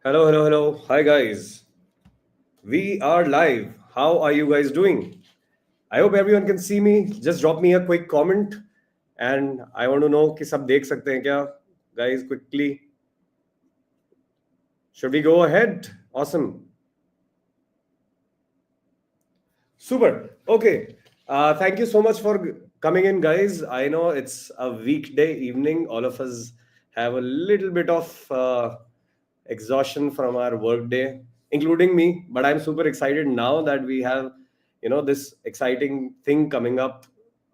Hello, hello, hello. Hi, guys. We are live. How are you guys doing? I hope everyone can see me. Just drop me a quick comment. And I want to know कि सब देख सकते हैं क्या? Guys, quickly. Should we go ahead? Awesome. Super. Okay. Thank you so much for coming in, guys. I know it's a weekday evening. All of us have a little bit of exhaustion from our work day, including me. But I'm super excited now that we have, this exciting thing coming up.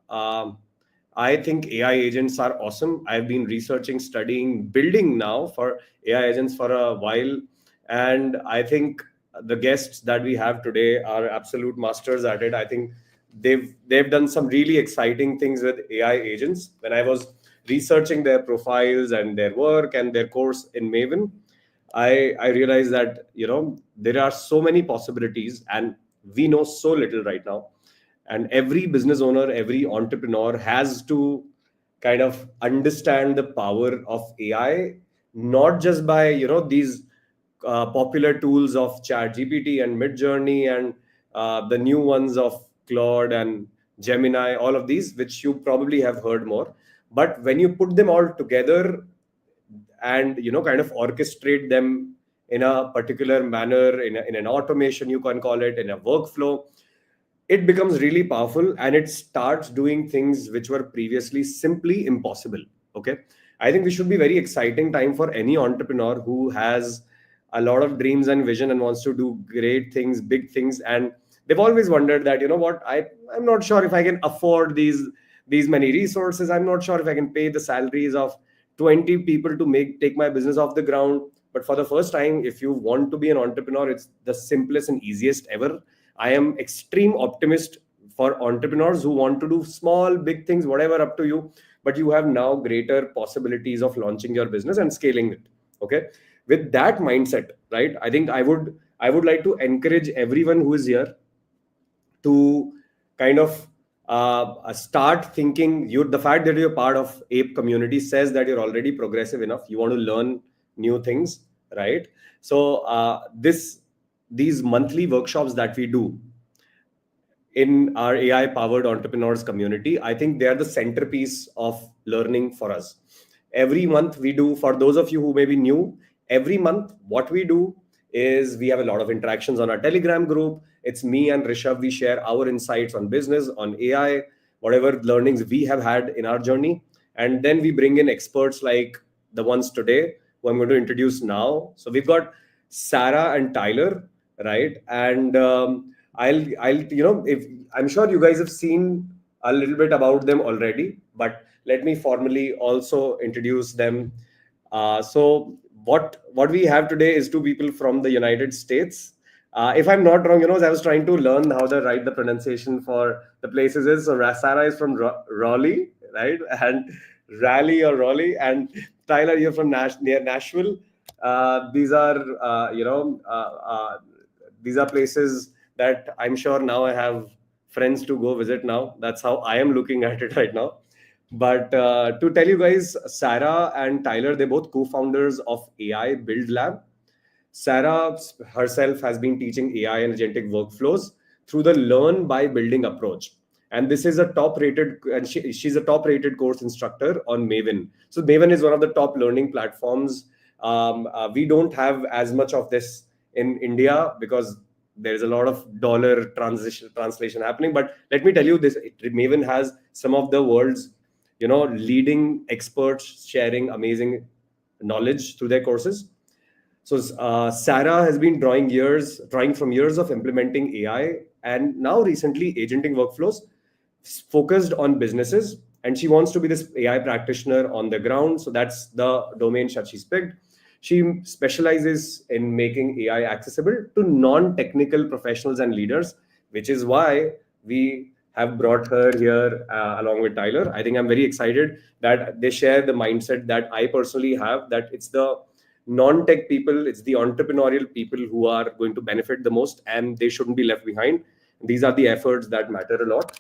Um, I think AI agents are awesome. I've been researching, studying, building now for AI agents for a while, and I think the guests that we have today are absolute masters at it. I think they've done some really exciting things with AI agents. When I was researching their profiles and their work and their course in Maven, I realized that there are so many possibilities, and we know so little right now. And every business owner, every entrepreneur has to kind of understand the power of AI, not just by these popular tools of Chat GPT and Midjourney and the new ones of Claude and Gemini, all of these, which you probably have heard more. But when you put them all together and kind of orchestrate them in a particular manner, in an automation, you can call it, in a workflow, it becomes really powerful and it starts doing things which were previously simply impossible. Okay, I think this should be very exciting time for any entrepreneur who has a lot of dreams and vision and wants to do great things, big things. And they've always wondered that, what, I'm not sure if I can afford these many resources. I'm not sure if I can pay the salaries of 20 people to take my business off the ground. But for the first time, if you want to be an entrepreneur, it's the simplest and easiest ever. I am extreme optimist for entrepreneurs who want to do small, big things, whatever, up to you. But you have now greater possibilities of launching your business and scaling it. Okay, with that mindset, right? I think I would like to encourage everyone who is here to kind of start thinking. The fact that you're part of ape community says that you're already progressive enough. You want to learn new things, right? So these monthly workshops that we do in our AI powered entrepreneurs community, I think they are the centerpiece of learning for us. Every month we do, for those of you who may be new, every month what we do is we have a lot of interactions on our Telegram group. It's me and Rishabh. We share our insights on business, on AI, whatever learnings we have had in our journey. And then we bring in experts like the ones today who I'm going to introduce now. So we've got Sara and Tyler, right? And I'll if I'm sure you guys have seen a little bit about them already, but let me formally also introduce them. So what we have today is two people from the United States. If I'm not wrong, I was trying to learn how to write the pronunciation for the places is. So Sarah is from Raleigh, right? And Raleigh or Raleigh, and Tyler, you're from near Nashville. These are these are places that I'm sure now I have friends to go visit now. That's how I am looking at it right now. But to tell you guys, Sarah and Tyler, they're both co-founders of AI Build Lab. Sarah herself has been teaching AI and agentic workflows through the learn by building approach. And this is a top rated, and she's a top rated course instructor on Maven. So Maven is one of the top learning platforms. We don't have as much of this in India because there's a lot of dollar translation happening. But let me tell you this, Maven has some of the world's leading experts sharing amazing knowledge through their courses. So Sarah has been drawing from years of implementing AI and now recently agenting workflows focused on businesses. And she wants to be this AI practitioner on the ground. So that's the domain that she's picked. She specializes in making AI accessible to non-technical professionals and leaders, which is why we have brought her here along with Tyler. I think I'm very excited that they share the mindset that I personally have, that it's the non-tech people, it's the entrepreneurial people who are going to benefit the most, and they shouldn't be left behind. These are the efforts that matter a lot.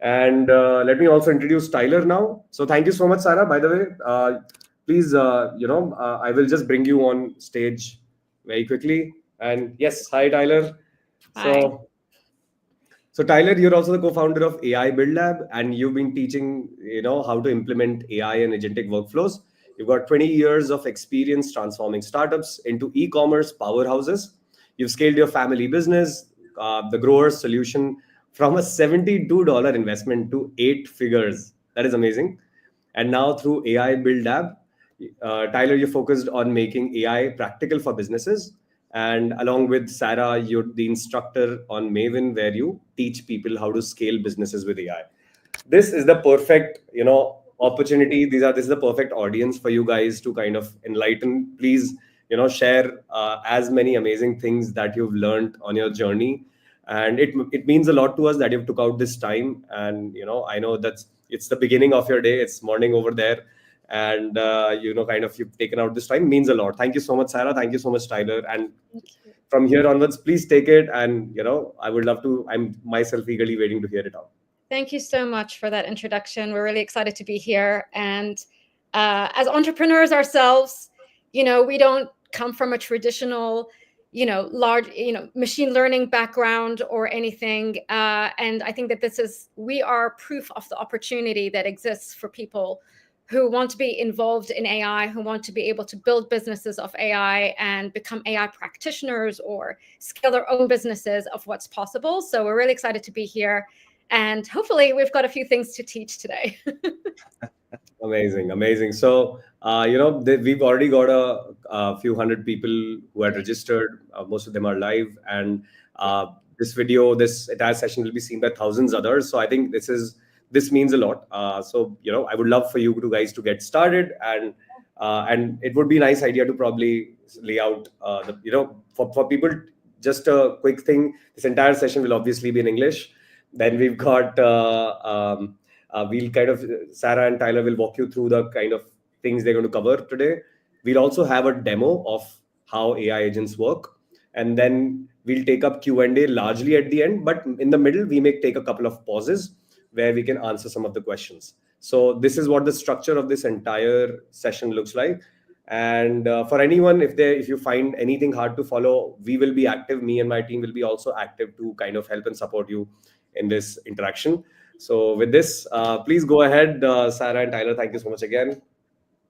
And let me also introduce Tyler now. So thank you so much, Sarah. By the way, please, I will just bring you on stage very quickly. And yes, hi Tyler. Hi. So Tyler, you're also the co-founder of AI Build Lab, and you've been teaching, how to implement AI and agentic workflows. You've got 20 years of experience transforming startups into e-commerce powerhouses. You've scaled your family business, the Growers Solution, from a $72 investment to 8 figures. That is amazing. And now through AI Build Lab, Tyler, you focused on making AI practical for businesses. And along with Sara, you're the instructor on Maven, where you teach people how to scale businesses with AI. This is the perfect, opportunity. This is the perfect audience for you guys to kind of enlighten. Please, share as many amazing things that you've learned on your journey. And it means a lot to us that you've took out this time. And I know that's it's the beginning of your day. It's morning over there, and kind of you've taken out this time means a lot. Thank you so much, Sarah. Thank you so much, Tyler. And Thank you. from here onwards, please take it. And I would love to. I'm myself eagerly waiting to hear it out. Thank you so much for that introduction. We're really excited to be here. And as entrepreneurs ourselves, we don't come from a traditional, large, machine learning background or anything. And I think that we are proof of the opportunity that exists for people who want to be involved in AI, who want to be able to build businesses of AI and become AI practitioners or scale their own businesses of what's possible. So we're really excited to be here. And hopefully we've got a few things to teach today. Amazing. So, we've already got a few hundred people who had registered. Most of them are live. And this entire session will be seen by thousands others. So I think this means a lot. So, I would love for you guys to get started. And it would be a nice idea to probably lay out, for people, just a quick thing. This entire session will obviously be in English. Then we've got, we'll kind of, Sarah and Tyler will walk you through the kind of things they're going to cover today. We'll also have a demo of how AI agents work. And then we'll take up Q&A largely at the end. But in the middle, we may take a couple of pauses where we can answer some of the questions. So this is what the structure of this entire session looks like. And for anyone, if you find anything hard to follow, we will be active. Me and my team will be also active to kind of help and support you in this interaction. So with this, please go ahead, Sarah and Tyler. Thank you so much again.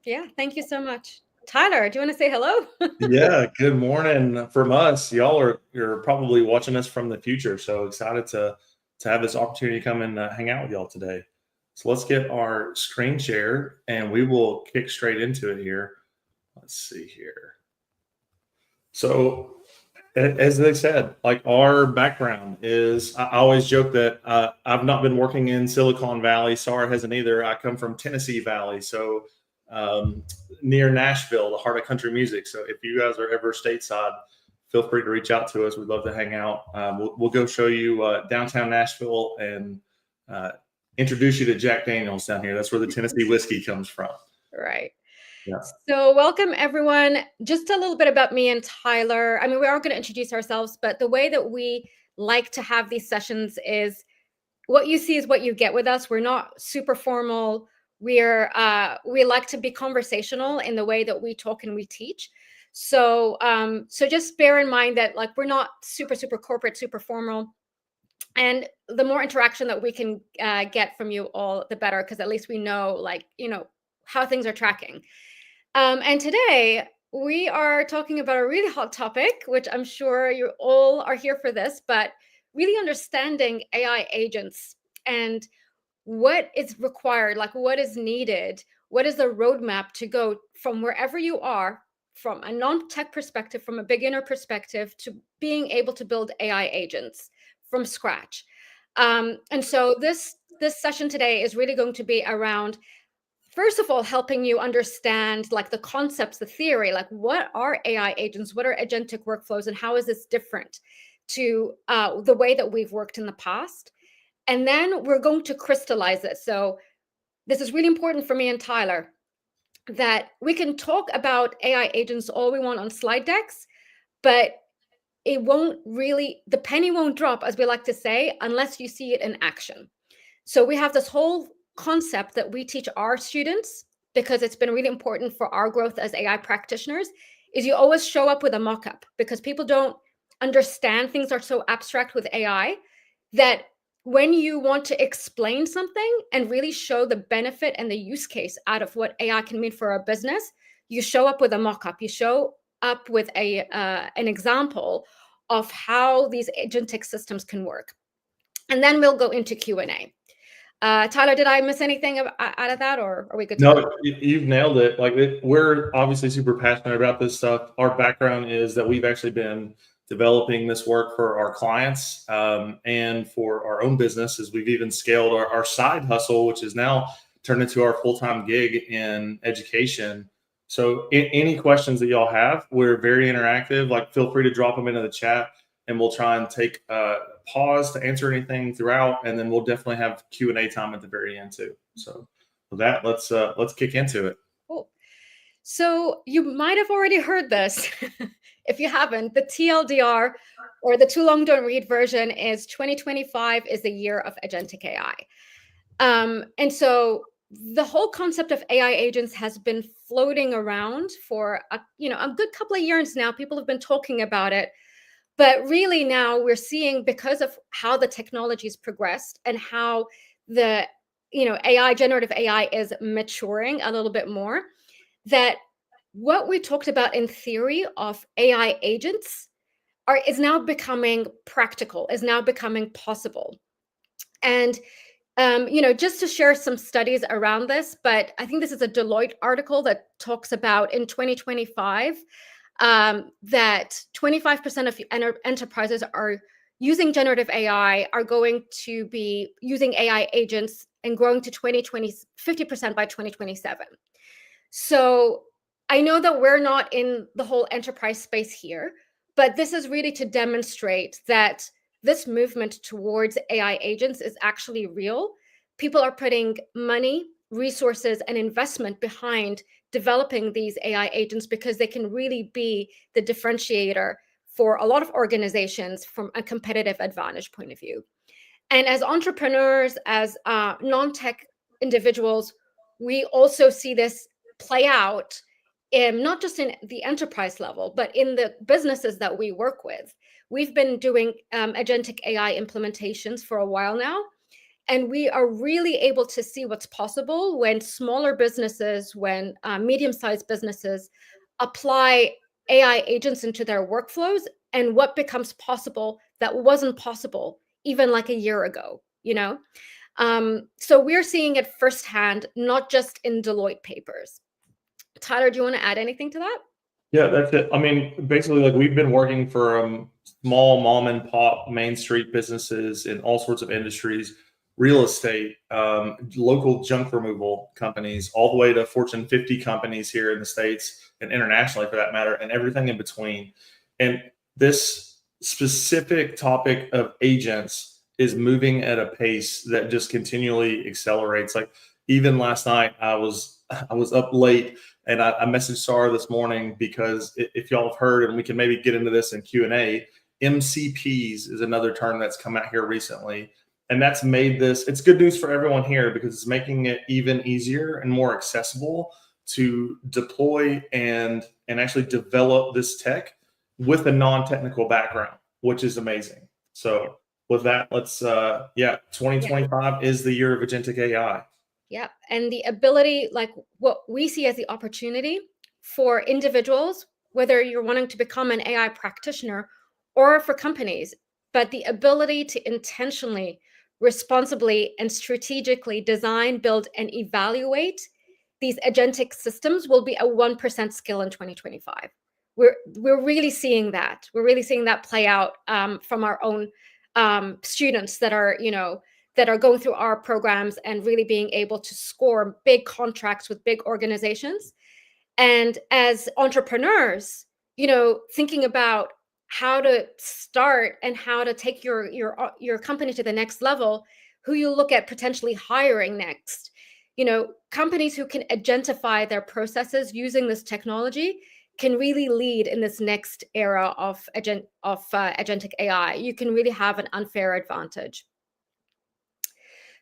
Yeah, thank you so much. Tyler, do you want to say hello? Yeah, good morning from us. You're probably watching us from the future. So excited to have this opportunity to come and hang out with y'all today. So let's get our screen share and we will kick straight into it here. Let's see here. So as they said, like our background is, I always joke that I've not been working in Silicon Valley. Sara hasn't either. I come from Tennessee Valley. So near Nashville, the heart of country music. So if you guys are ever stateside, feel free to reach out to us. We'd love to hang out. We'll go show you downtown Nashville and introduce you to Jack Daniels down here. That's where the Tennessee whiskey comes from. Right. Yeah. So welcome, everyone. Just a little bit about me and Tyler. I mean, we are going to introduce ourselves, but the way that we like to have these sessions is what you see is what you get with us. We're not super formal. We like to be conversational in the way that we talk and we teach. So just bear in mind that like we're not super corporate, super formal. And the more interaction that we can get from you all, the better, because at least we know how things are tracking. And today we are talking about a really hot topic, which I'm sure you all are here for this, but really understanding AI agents and what is required, like what is needed, what is the roadmap to go from wherever you are, from a non-tech perspective, from a beginner perspective, to being able to build AI agents from scratch. And so this session today is really going to be around, first of all, helping you understand like the concepts, the theory, like what are AI agents, what are agentic workflows, and how is this different to the way that we've worked in the past. And then we're going to crystallize it. So this is really important for me and Tyler, that we can talk about AI agents all we want on slide decks, but it won't really, the penny won't drop, as we like to say, unless you see it in action. So we have this whole concept that we teach our students, because it's been really important for our growth as AI practitioners, is you always show up with a mock-up, because people don't understand, things are so abstract with AI that when you want to explain something and really show the benefit and the use case out of what AI can mean for our business, you show up with a mock-up, you show up with an example of how these agentic systems can work. And then we'll go into Q&A. Tyler, did I miss anything out of that, or are we good to No, go? you've nailed it. Like, we're obviously super passionate about this stuff. Our background is that we've actually been developing this work for our clients and for our own businesses. We've even scaled our side hustle, which is now turned into our full-time gig in education. So any questions that y'all have, we're very interactive. Like, feel free to drop them into the chat, and we'll try and take a pause to answer anything throughout, and then we'll definitely have Q&A time at the very end too. So with that, let's kick into it. Cool. So you might have already heard this. If you haven't, the TLDR, or the too long don't read version, is 2025 is the year of agentic AI. And so the whole concept of AI agents has been floating around for a good couple of years now. People have been talking about it, but really now we're seeing, because of how the technology's progressed and how the generative AI is maturing a little bit more, that what we talked about in theory of AI agents is now becoming practical, is now becoming possible. And just to share some studies around this, but I think this is a Deloitte article that talks about in 2025 that 25% of enterprises are using generative AI, are going to be using AI agents, and growing to 50% by 2027. So I know that we're not in the whole enterprise space here, but this is really to demonstrate that this movement towards AI agents is actually real. People are putting money, resources, and investment behind developing these AI agents, because they can really be the differentiator for a lot of organizations from a competitive advantage point of view. And as entrepreneurs, as non-tech individuals, we also see this play out not just in the enterprise level, but in the businesses that we work with. We've been doing agentic AI implementations for a while now, and we are really able to see what's possible when smaller businesses, when medium-sized businesses apply AI agents into their workflows, and what becomes possible that wasn't possible even like a year ago, So we're seeing it firsthand, not just in Deloitte papers. Tyler, do you want to add anything to that? Yeah, that's it. I mean, basically, like, we've been working for small mom and pop Main Street businesses in all sorts of industries, real estate, local junk removal companies, all the way to Fortune 50 companies here in the States and internationally for that matter, and everything in between. And this specific topic of agents is moving at a pace that just continually accelerates. Like, even last night, I was up late, and I messaged Sara this morning, because if y'all have heard, and we can maybe get into this in Q&A, MCPs is another term that's come out here recently. And that's made this, it's good news for everyone here, because it's making it even easier and more accessible to deploy and actually develop this tech with a non-technical background, which is amazing. So with that, let's, 2025 is the year of agentic AI. Yeah, and the ability, like what we see as the opportunity for individuals, whether you're wanting to become an AI practitioner or for companies, but the ability to intentionally, responsibly, and strategically design, build, and evaluate these agentic systems will be a 1% skill in 2025. We're really seeing that. We're really seeing that play out from our own students that are, that are going through our programs and really being able to score big contracts with big organizations. And as entrepreneurs, thinking about how to start and how to take your company to the next level, who you look at potentially hiring next, companies who can agentify their processes using this technology can really lead in this next era of agentic AI. You can really have an unfair advantage.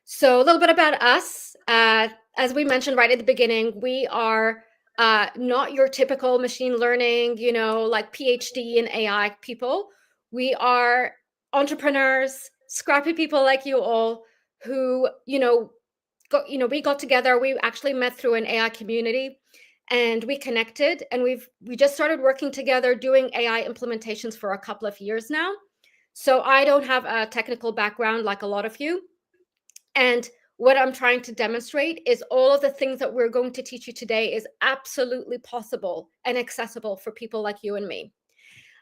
So a little bit about us. As we mentioned right at the beginning, we are not your typical machine learning, like PhD in AI people. We are entrepreneurs, scrappy people like you all who, we got together. We actually met through an AI community and we connected, and we just started working together doing AI implementations for a couple of years now. So I don't have a technical background like a lot of you. And what I'm trying to demonstrate is all of the things that we're going to teach you today is absolutely possible and accessible for people like you and me.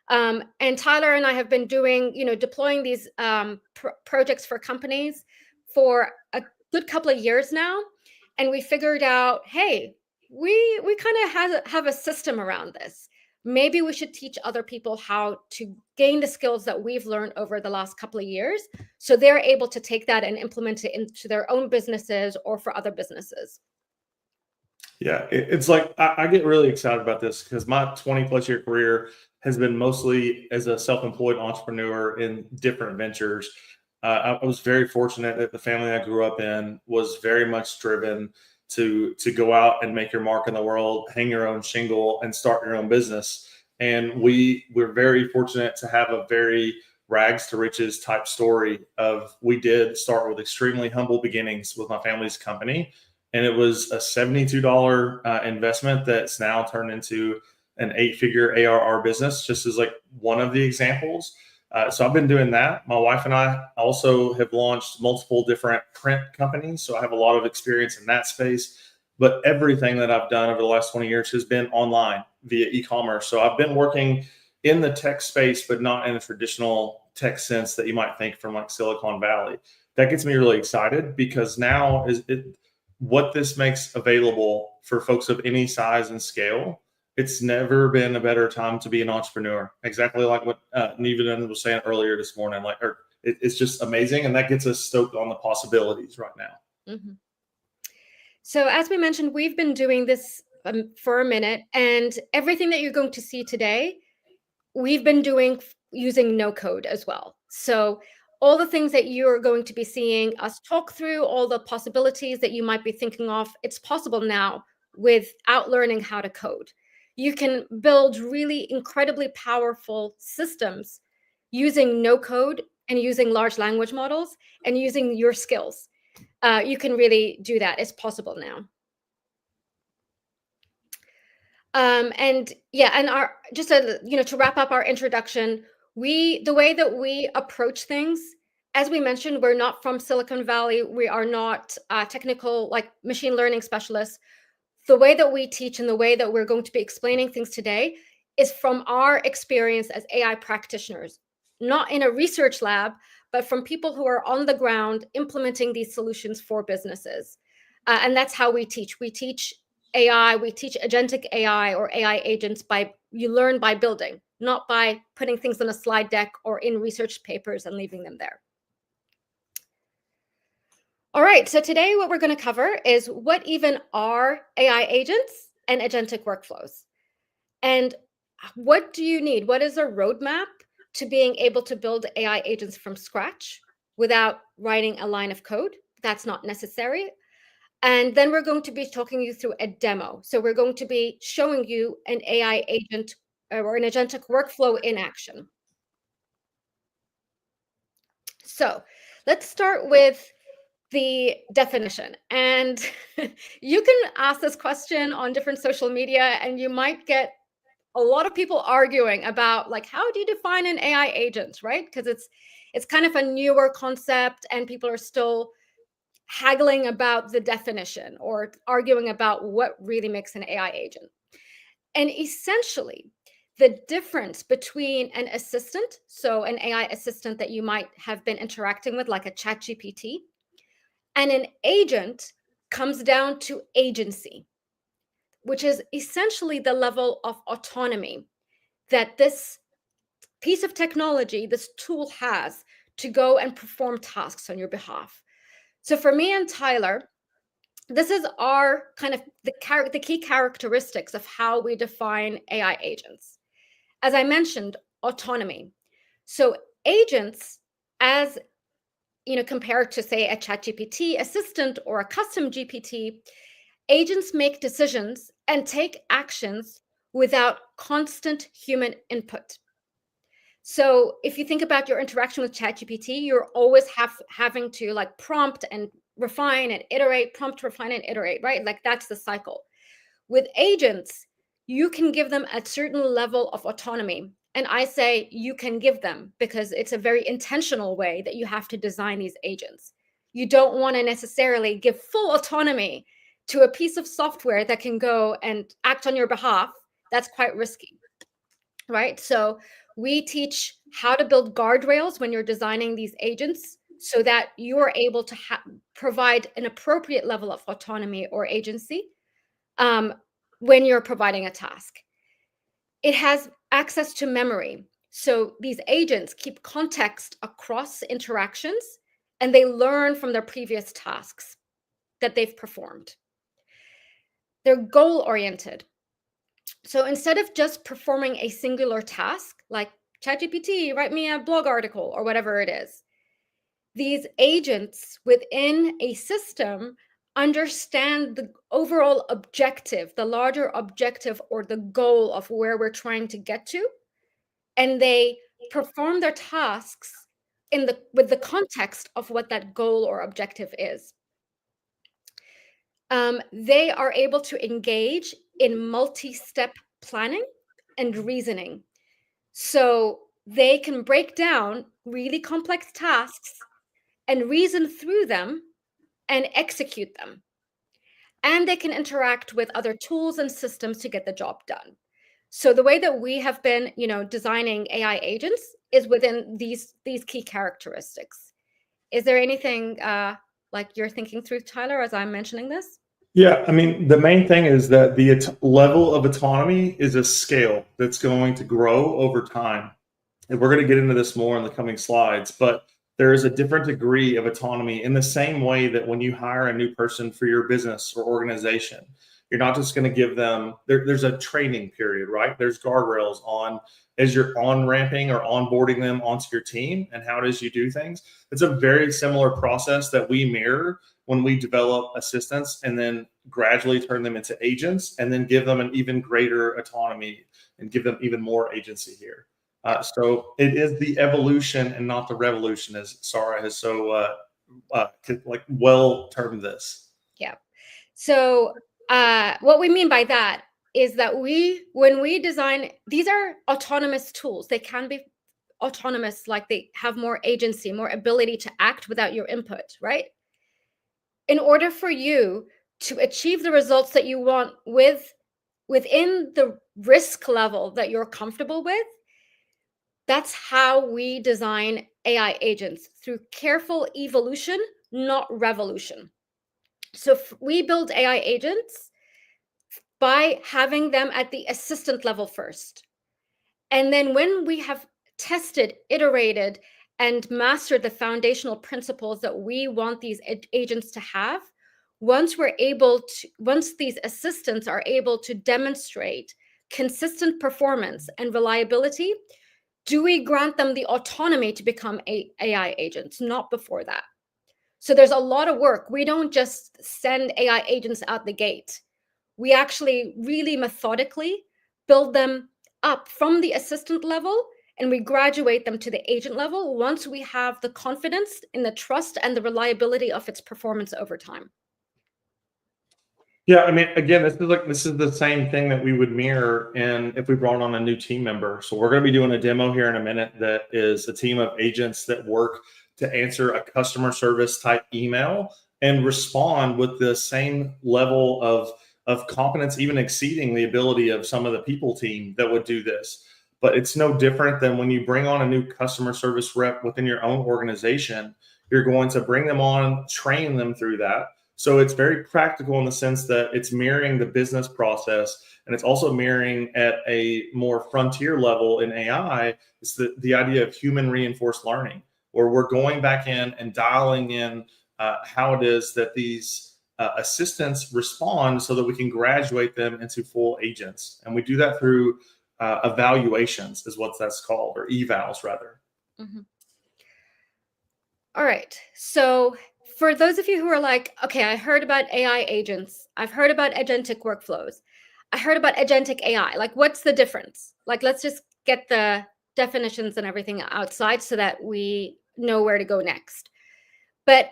And Tyler and I have been doing, deploying these projects for companies for a good couple of years now. And we figured out, hey, we kind of have a system around this. Maybe we should teach other people how to gain the skills that we've learned over the last couple of years, so they're able to take that and implement it into their own businesses or for other businesses. Yeah, it's like I get really excited about this because my 20+ year career has been mostly as a self-employed entrepreneur in different ventures. I was very fortunate that the family I grew up in was very much driven to go out and make your mark in the world, hang your own shingle, and start your own business. And we're very fortunate to have a very rags to riches type story of, we did start with extremely humble beginnings with my family's company. And it was a $72 investment that's now turned into an 8-figure ARR business, just as like one of the examples. So I've been doing that. My wife and I also have launched multiple different print companies. So I have a lot of experience in that space. But everything that I've done over the last 20 years has been online via e-commerce. So I've been working in the tech space, but not in a traditional tech sense that you might think from like Silicon Valley. That gets me really excited because now what this makes available for folks of any size and scale. It's never been a better time to be an entrepreneur. Exactly like what Nivedan was saying earlier this morning. It's just amazing, and that gets us stoked on the possibilities right now. Mm-hmm. So as we mentioned, we've been doing this for a minute, and everything that you're going to see today, we've been doing using no code as well. So all the things that you're going to be seeing us talk through, all the possibilities that you might be thinking of, it's possible now without learning how to code. You can build really incredibly powerful systems using no code and using large language models and using your skills. You can really do that. It's possible now. To wrap up our introduction, the way that we approach things, as we mentioned, we're not from Silicon Valley. We are not technical, like machine learning specialists. The way that we teach and the way that we're going to be explaining things today is from our experience as AI practitioners, not in a research lab, but from people who are on the ground implementing these solutions for businesses. And that's how we teach. We teach AI, we teach agentic AI or AI agents you learn by building, not by putting things on a slide deck or in research papers and leaving them there. All right, so today what we're going to cover is what even are AI agents and agentic workflows. And what do you need? What is a roadmap to being able to build AI agents from scratch without writing a line of code? That's not necessary. And then we're going to be talking you through a demo. So we're going to be showing you an AI agent or an agentic workflow in action. So let's start with the definition. And you can ask this question on different social media, and you might get a lot of people arguing about, like, how do you define an AI agent, right? Because it's kind of a newer concept, and people are still haggling about the definition or arguing about what really makes an AI agent. And essentially, the difference between an assistant, so an AI assistant that you might have been interacting with, like a ChatGPT, and an agent comes down to agency, which is essentially the level of autonomy that this piece of technology, this tool has to go and perform tasks on your behalf. So for me and Tyler, this is our kind of the key characteristics of how we define AI agents. As I mentioned, autonomy. So agents, as compared to, say, a ChatGPT assistant or a custom GPT, agents make decisions and take actions without constant human input. So if you think about your interaction with ChatGPT, you're always having to like prompt and refine and iterate, prompt, refine, and iterate, right? Like that's the cycle. With agents, you can give them a certain level of autonomy. And I say you can give them because it's a very intentional way that you have to design these agents. You don't want to necessarily give full autonomy to a piece of software that can go and act on your behalf. That's quite risky, right? So we teach how to build guardrails when you're designing these agents so that you're able to provide an appropriate level of autonomy or agency when you're providing a task. It has access to memory. So these agents keep context across interactions and they learn from their previous tasks that they've performed. They're goal-oriented. So instead of just performing a singular task, like ChatGPT, write me a blog article or whatever it is, these agents within a system understand the overall objective, the larger objective or the goal of where we're trying to get to, and they perform their tasks with the context of what that goal or objective is. They are able to engage in multi-step planning and reasoning. So they can break down really complex tasks and reason through them and execute them. And they can interact with other tools and systems to get the job done. So the way that we have been, designing AI agents is within these key characteristics. Is there anything like you're thinking through, Tyler, as I'm mentioning this? Yeah, I mean, the main thing is that the level of autonomy is a scale that's going to grow over time. And we're going to get into this more in the coming slides, but there is a different degree of autonomy in the same way that when you hire a new person for your business or organization, you're not just going to give them, there's a training period, right? There's guardrails on as you're on-ramping or onboarding them onto your team and how it is you do things. It's a very similar process that we mirror when we develop assistants and then gradually turn them into agents and then give them an even greater autonomy and give them even more agency here. So it is the evolution and not the revolution, as Sara has so well termed this. Yeah. So what we mean by that is that when we design, these are autonomous tools. They can be autonomous, like they have more agency, more ability to act without your input, right? In order for you to achieve the results that you want within the risk level that you're comfortable with, that's how we design AI agents, through careful evolution, not revolution. So we build AI agents by having them at the assistant level first. And then when we have tested, iterated, and mastered the foundational principles that we want these agents to have, once these assistants are able to demonstrate consistent performance and reliability, do we grant them the autonomy to become AI agents? Not before that. So there's a lot of work. We don't just send AI agents out the gate. We actually really methodically build them up from the assistant level, and we graduate them to the agent level once we have the confidence in the trust and the reliability of its performance over time. Yeah, I mean, again, this is the same thing that we would mirror if we brought on a new team member. So we're going to be doing a demo here in a minute that is a team of agents that work to answer a customer service type email and respond with the same level of competence, even exceeding the ability of some of the people team that would do this. But it's no different than when you bring on a new customer service rep within your own organization. You're going to bring them on, train them through that. So it's very practical in the sense that it's mirroring the business process, and it's also mirroring at a more frontier level in AI. It's the idea of human reinforced learning, where we're going back in and dialing in how it is that these assistants respond so that we can graduate them into full agents. And we do that through evaluations is what that's called, or evals rather. Mm-hmm. All right. So for those of you who are like, okay, I heard about AI agents, I've heard about agentic workflows, I heard about agentic AI. Like, what's the difference? Like, let's just get the definitions and everything outside so that we know where to go next. But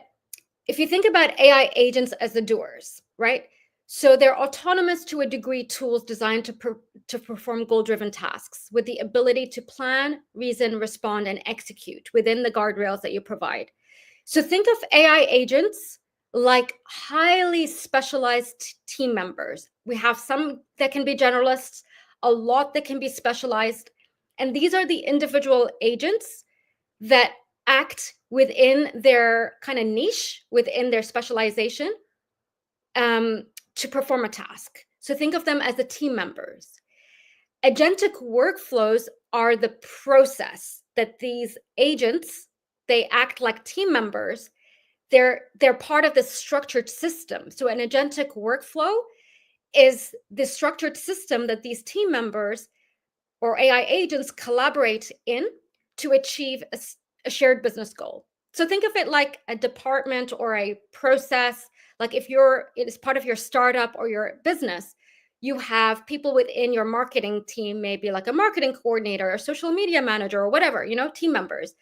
if you think about AI agents as the doers, right? So they're autonomous to a degree tools designed to perform goal-driven tasks with the ability to plan, reason, respond, and execute within the guardrails that you provide. So think of AI agents like highly specialized team members. We have some that can be generalists, a lot that can be specialized. And these are the individual agents that act within their kind of niche, within their specialization, to perform a task. So think of them as the team members. Agentic workflows are the process that these agents, they act like team members. They're part of the structured system. So an agentic workflow is the structured system that these team members or AI agents collaborate in to achieve a shared business goal. So think of it like a department or a process. Like if it is part of your startup or your business, you have people within your marketing team, maybe like a marketing coordinator or social media manager or whatever, team members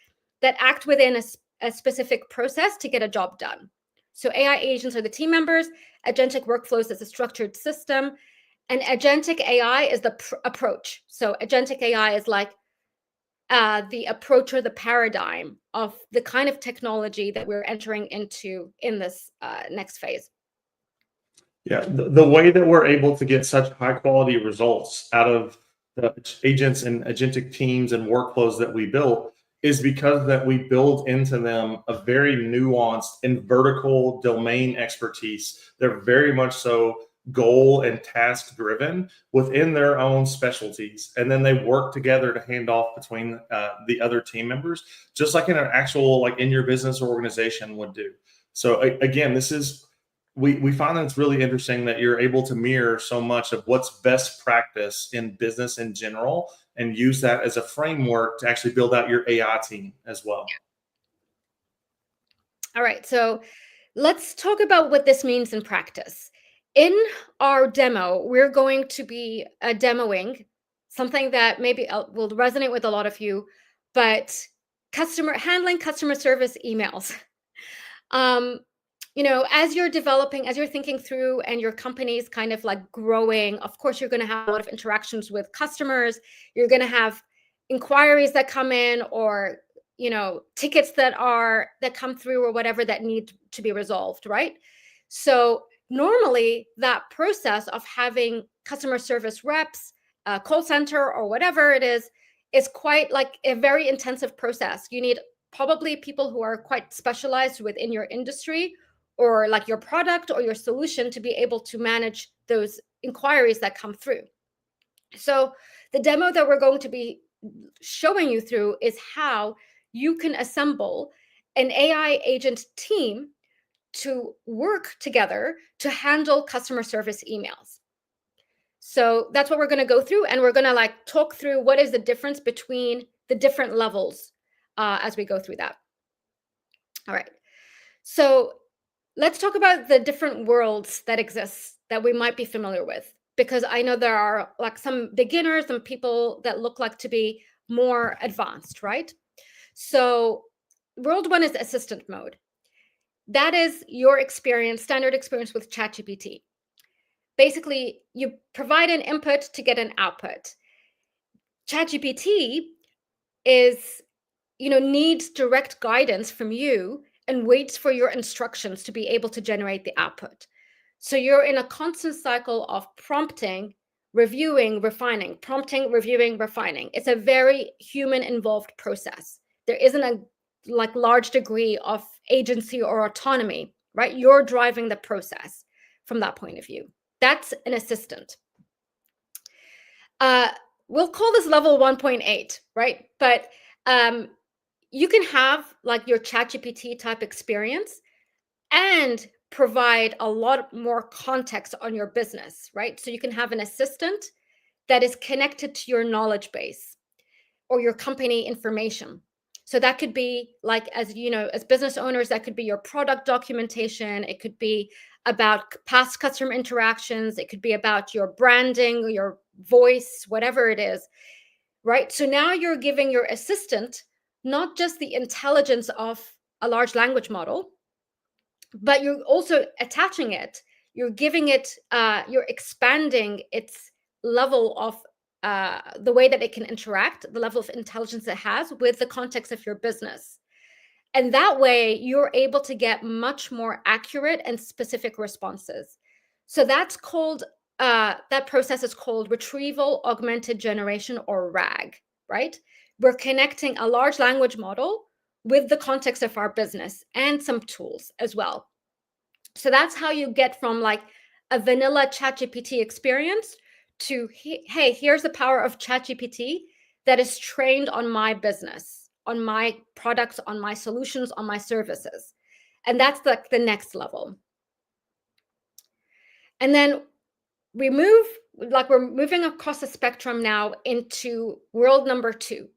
that act within a specific process to get a job done. So AI agents are the team members. Agentic workflows is a structured system. And agentic AI is the approach. So agentic AI is like the approach or the paradigm of the kind of technology that we're entering into in this next phase. Yeah, the way that we're able to get such high quality results out of the agents and agentic teams and workflows that we built is because that we build into them a very nuanced and vertical domain expertise. They're very much so goal and task driven within their own specialties, and then they work together to hand off between the other team members, just like in an actual, like in your business or organization would do. So again, this is we find that it's really interesting that you're able to mirror so much of what's best practice in business in general and use that as a framework to actually build out your AI team as well. All right, so let's talk about what this means in practice. In our demo, we're going to be demoing something that maybe will resonate with a lot of you, but handling customer service emails. As you're developing, as you're thinking through and your company's kind of like growing, of course, you're going to have a lot of interactions with customers. You're going to have inquiries that come in or, tickets that come through or whatever that need to be resolved, right? So normally that process of having customer service reps, call center or whatever it is quite like a very intensive process. You need probably people who are quite specialized within your industry or like your product or your solution to be able to manage those inquiries that come through. So the demo that we're going to be showing you through is how you can assemble an AI agent team to work together to handle customer service emails. So that's what we're going to go through, and we're going to talk through what is the difference between the different levels as we go through that. All right. So let's talk about the different worlds that exist that we might be familiar with, because I know there are some beginners and people that look like to be more advanced, right? So world one is assistant mode. That is your experience, standard experience with ChatGPT. Basically, you provide an input to get an output. ChatGPT needs direct guidance from you and waits for your instructions to be able to generate the output. So you're in a constant cycle of prompting, reviewing, refining, prompting, reviewing, refining. It's a very human-involved process. There isn't a large degree of agency or autonomy, right? You're driving the process from that point of view. That's an assistant. We'll call this level 1.8, right? But you can have your ChatGPT type experience and provide a lot more context on your business, right? So you can have an assistant that is connected to your knowledge base or your company information. So that could be as business owners, that could be your product documentation. It could be about past customer interactions. It could be about your branding, your voice, whatever it is, right? So now you're giving your assistant not just the intelligence of a large language model, but you're also attaching it. You're giving it, you're expanding its level of the way that it can interact, the level of intelligence it has with the context of your business. And that way you're able to get much more accurate and specific responses. So that's called, that process is called retrieval augmented generation, or RAG, right? We're connecting a large language model with the context of our business and some tools as well. So that's how you get from like a vanilla ChatGPT experience to, hey, here's the power of ChatGPT that is trained on my business, on my products, on my solutions, on my services. And that's like the next level. And then we're moving across the spectrum now into world number 2,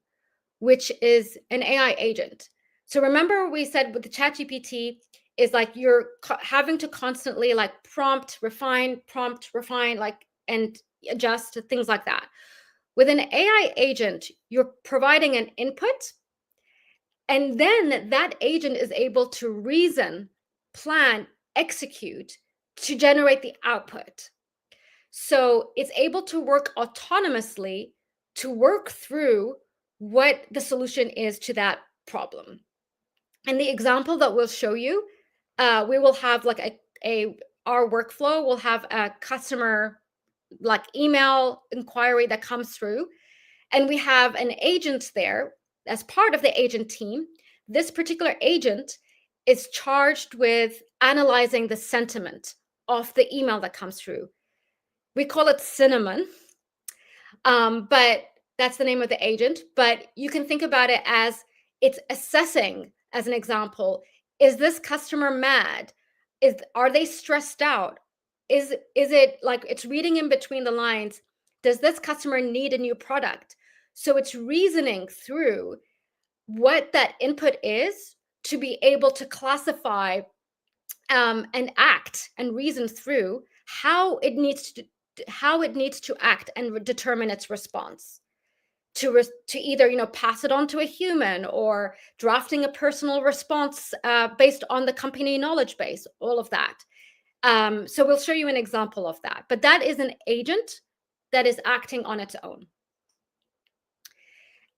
which is an AI agent. So remember we said with the ChatGPT is like you're having to constantly like prompt, refine, like, and adjust, things like that. With an AI agent, you're providing an input, and then that agent is able to reason, plan, execute to generate the output. So it's able to work autonomously to work through what the solution is to that problem. And the example that we'll show you, we will have like our workflow will have a customer like email inquiry that comes through, and we have an agent there as part of the agent team. This particular agent is charged with analyzing the sentiment of the email that comes through. We call it Cinnamon, but that's the name of the agent. But you can think about it as it's assessing, as an example, is this customer mad? Are they stressed out? Is it like it's reading in between the lines? Does this customer need a new product? So it's reasoning through what that input is to be able to classify and act and reason through how it needs to act and determine its response, to either pass it on to a human, or drafting a personal response based on the company knowledge base, all of that. So we'll show you an example of that, but that is an agent that is acting on its own.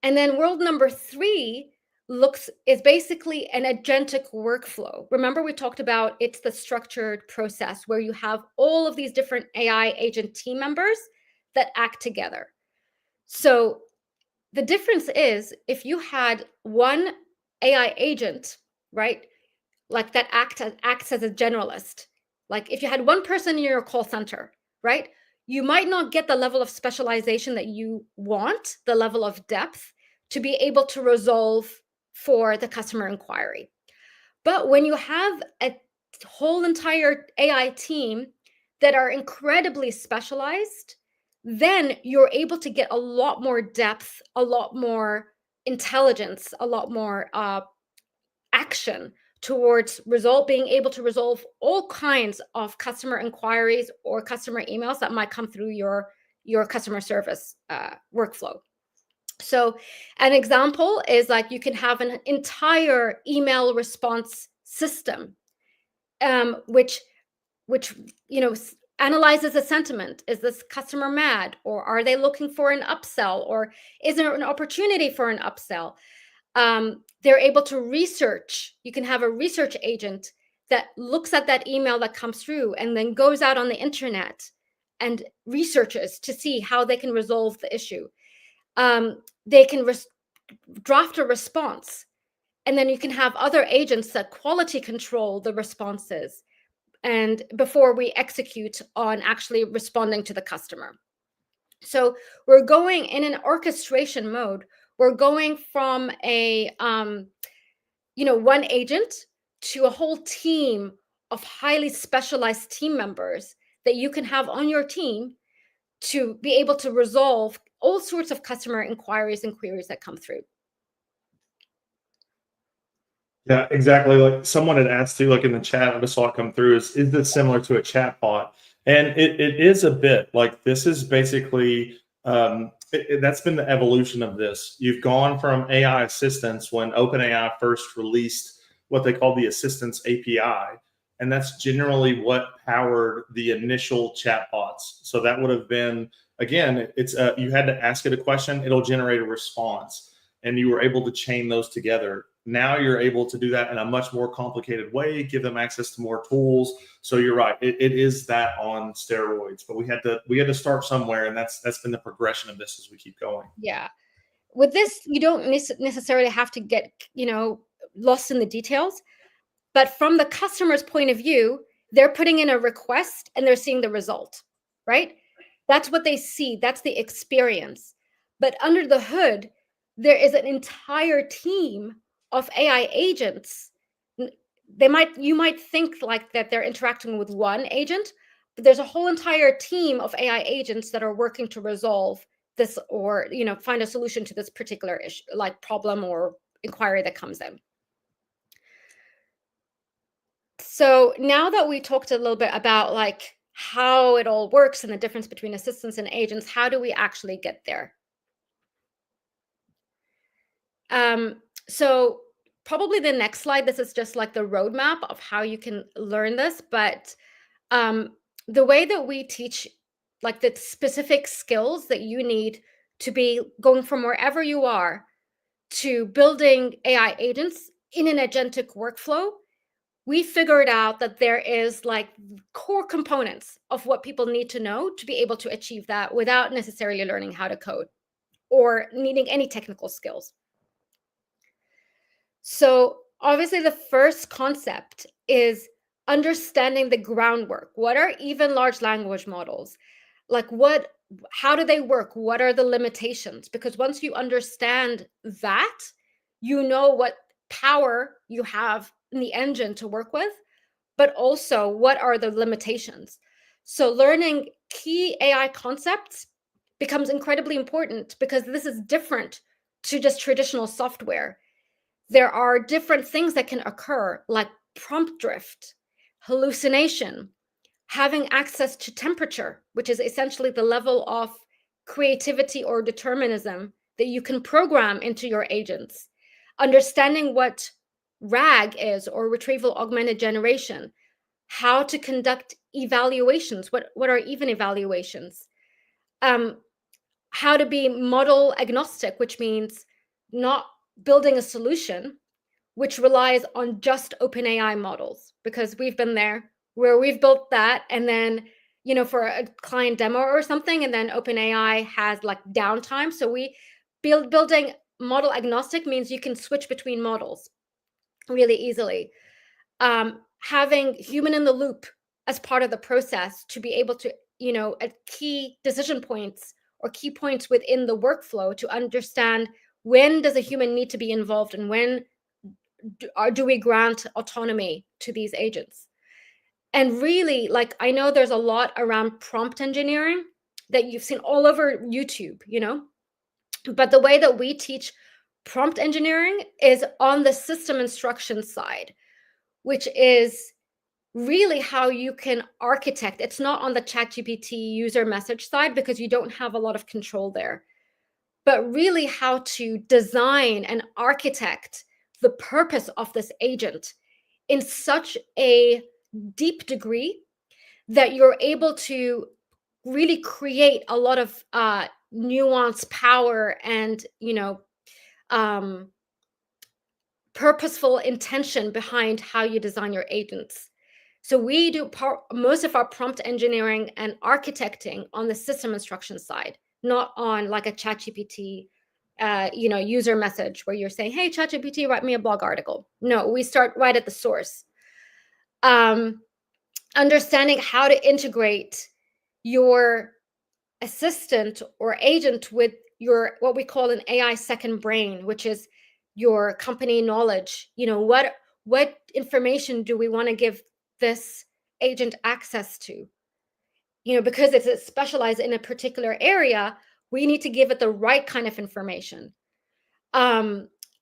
And then world number 3 is basically an agentic workflow. Remember, we talked about it's the structured process where you have all of these different AI agent team members that act together. So the difference is if you had one AI agent, right, like that acts as a generalist, like if you had one person in your call center, right, you might not get the level of specialization that you want, the level of depth to be able to resolve for the customer inquiry. But when you have a whole entire AI team that are incredibly specialized, then you're able to get a lot more depth, a lot more intelligence, a lot more action towards being able to resolve all kinds of customer inquiries or customer emails that might come through your customer service workflow. So an example is like you can have an entire email response system, which analyzes the sentiment. Is this customer mad, or are they looking for an upsell, or is there an opportunity for an upsell? They're able to research. You can have a research agent that looks at that email that comes through and then goes out on the internet and researches to see how they can resolve the issue. They can draft a response, and then you can have other agents that quality control the responses and before we execute on actually responding to the customer. So we're going in an orchestration mode. We're going from a one agent to a whole team of highly specialized team members that you can have on your team to be able to resolve all sorts of customer inquiries and queries that come through. Yeah, exactly. Like someone had asked too, like in the chat, I just saw it come through, is this similar to a chat bot? And it is a bit. Like this is basically, that's been the evolution of this. You've gone from AI assistants when OpenAI first released what they call the Assistants API. And that's generally what powered the initial chat bots. So that would have been, again, it's you had to ask it a question, it'll generate a response. And you were able to chain those together. Now you're able to do that in a much more complicated way, give them access to more tools. So you're right, it is that on steroids. But we had to start somewhere, and that's been the progression of this as we keep going. Yeah. With this, you don't necessarily have to get, lost in the details. But from the customer's point of view, they're putting in a request and they're seeing the result, right? That's what they see. That's the experience. But under the hood, there is an entire team of AI agents. You might think like that they're interacting with one agent, but there's a whole entire team of AI agents that are working to resolve this, or find a solution to this particular issue, like problem or inquiry that comes in. So now that we talked a little bit about like how it all works and the difference between assistants and agents, how do we actually get there? So probably the next slide, this is just like the roadmap of how you can learn this. But the way that we teach, like the specific skills that you need to be going from wherever you are to building AI agents in an agentic workflow, we figured out that there is like core components of what people need to know to be able to achieve that without necessarily learning how to code or needing any technical skills. So obviously the first concept is understanding the groundwork. What are even large language models? Like how do they work? What are the limitations? Because once you understand that, you know what power you have in the engine to work with, but also what are the limitations. So learning key AI concepts becomes incredibly important because this is different to just traditional software. There are different things that can occur, like prompt drift, hallucination, having access to temperature, which is essentially the level of creativity or determinism that you can program into your agents, understanding what RAG is, or retrieval augmented generation, how to conduct evaluations, what are even evaluations, how to be model agnostic, which means not building a solution which relies on just OpenAI models, because we've been there where we've built that and then, for a client demo or something, and then OpenAI has like downtime. So building model agnostic means you can switch between models really easily. Having human in the loop as part of the process to be able to, at key decision points or key points within the workflow, to understand when does a human need to be involved and when do we grant autonomy to these agents. And really, like, I know there's a lot around prompt engineering that you've seen all over YouTube, but the way that we teach prompt engineering is on the system instruction side, which is really how you can architect. It's not on the ChatGPT user message side because you don't have a lot of control there, but really how to design and architect the purpose of this agent in such a deep degree that you're able to really create a lot of nuance, power, and purposeful intention behind how you design your agents. So we do most of our prompt engineering and architecting on the system instruction side, not on like a ChatGPT user message where you're saying, hey, ChatGPT, write me a blog article. No, we start right at the source. Understanding how to integrate your assistant or agent with your, what we call an AI second brain, which is your company knowledge. What information do we want to give this agent access to? Because it's specialized in a particular area, we need to give it the right kind of information.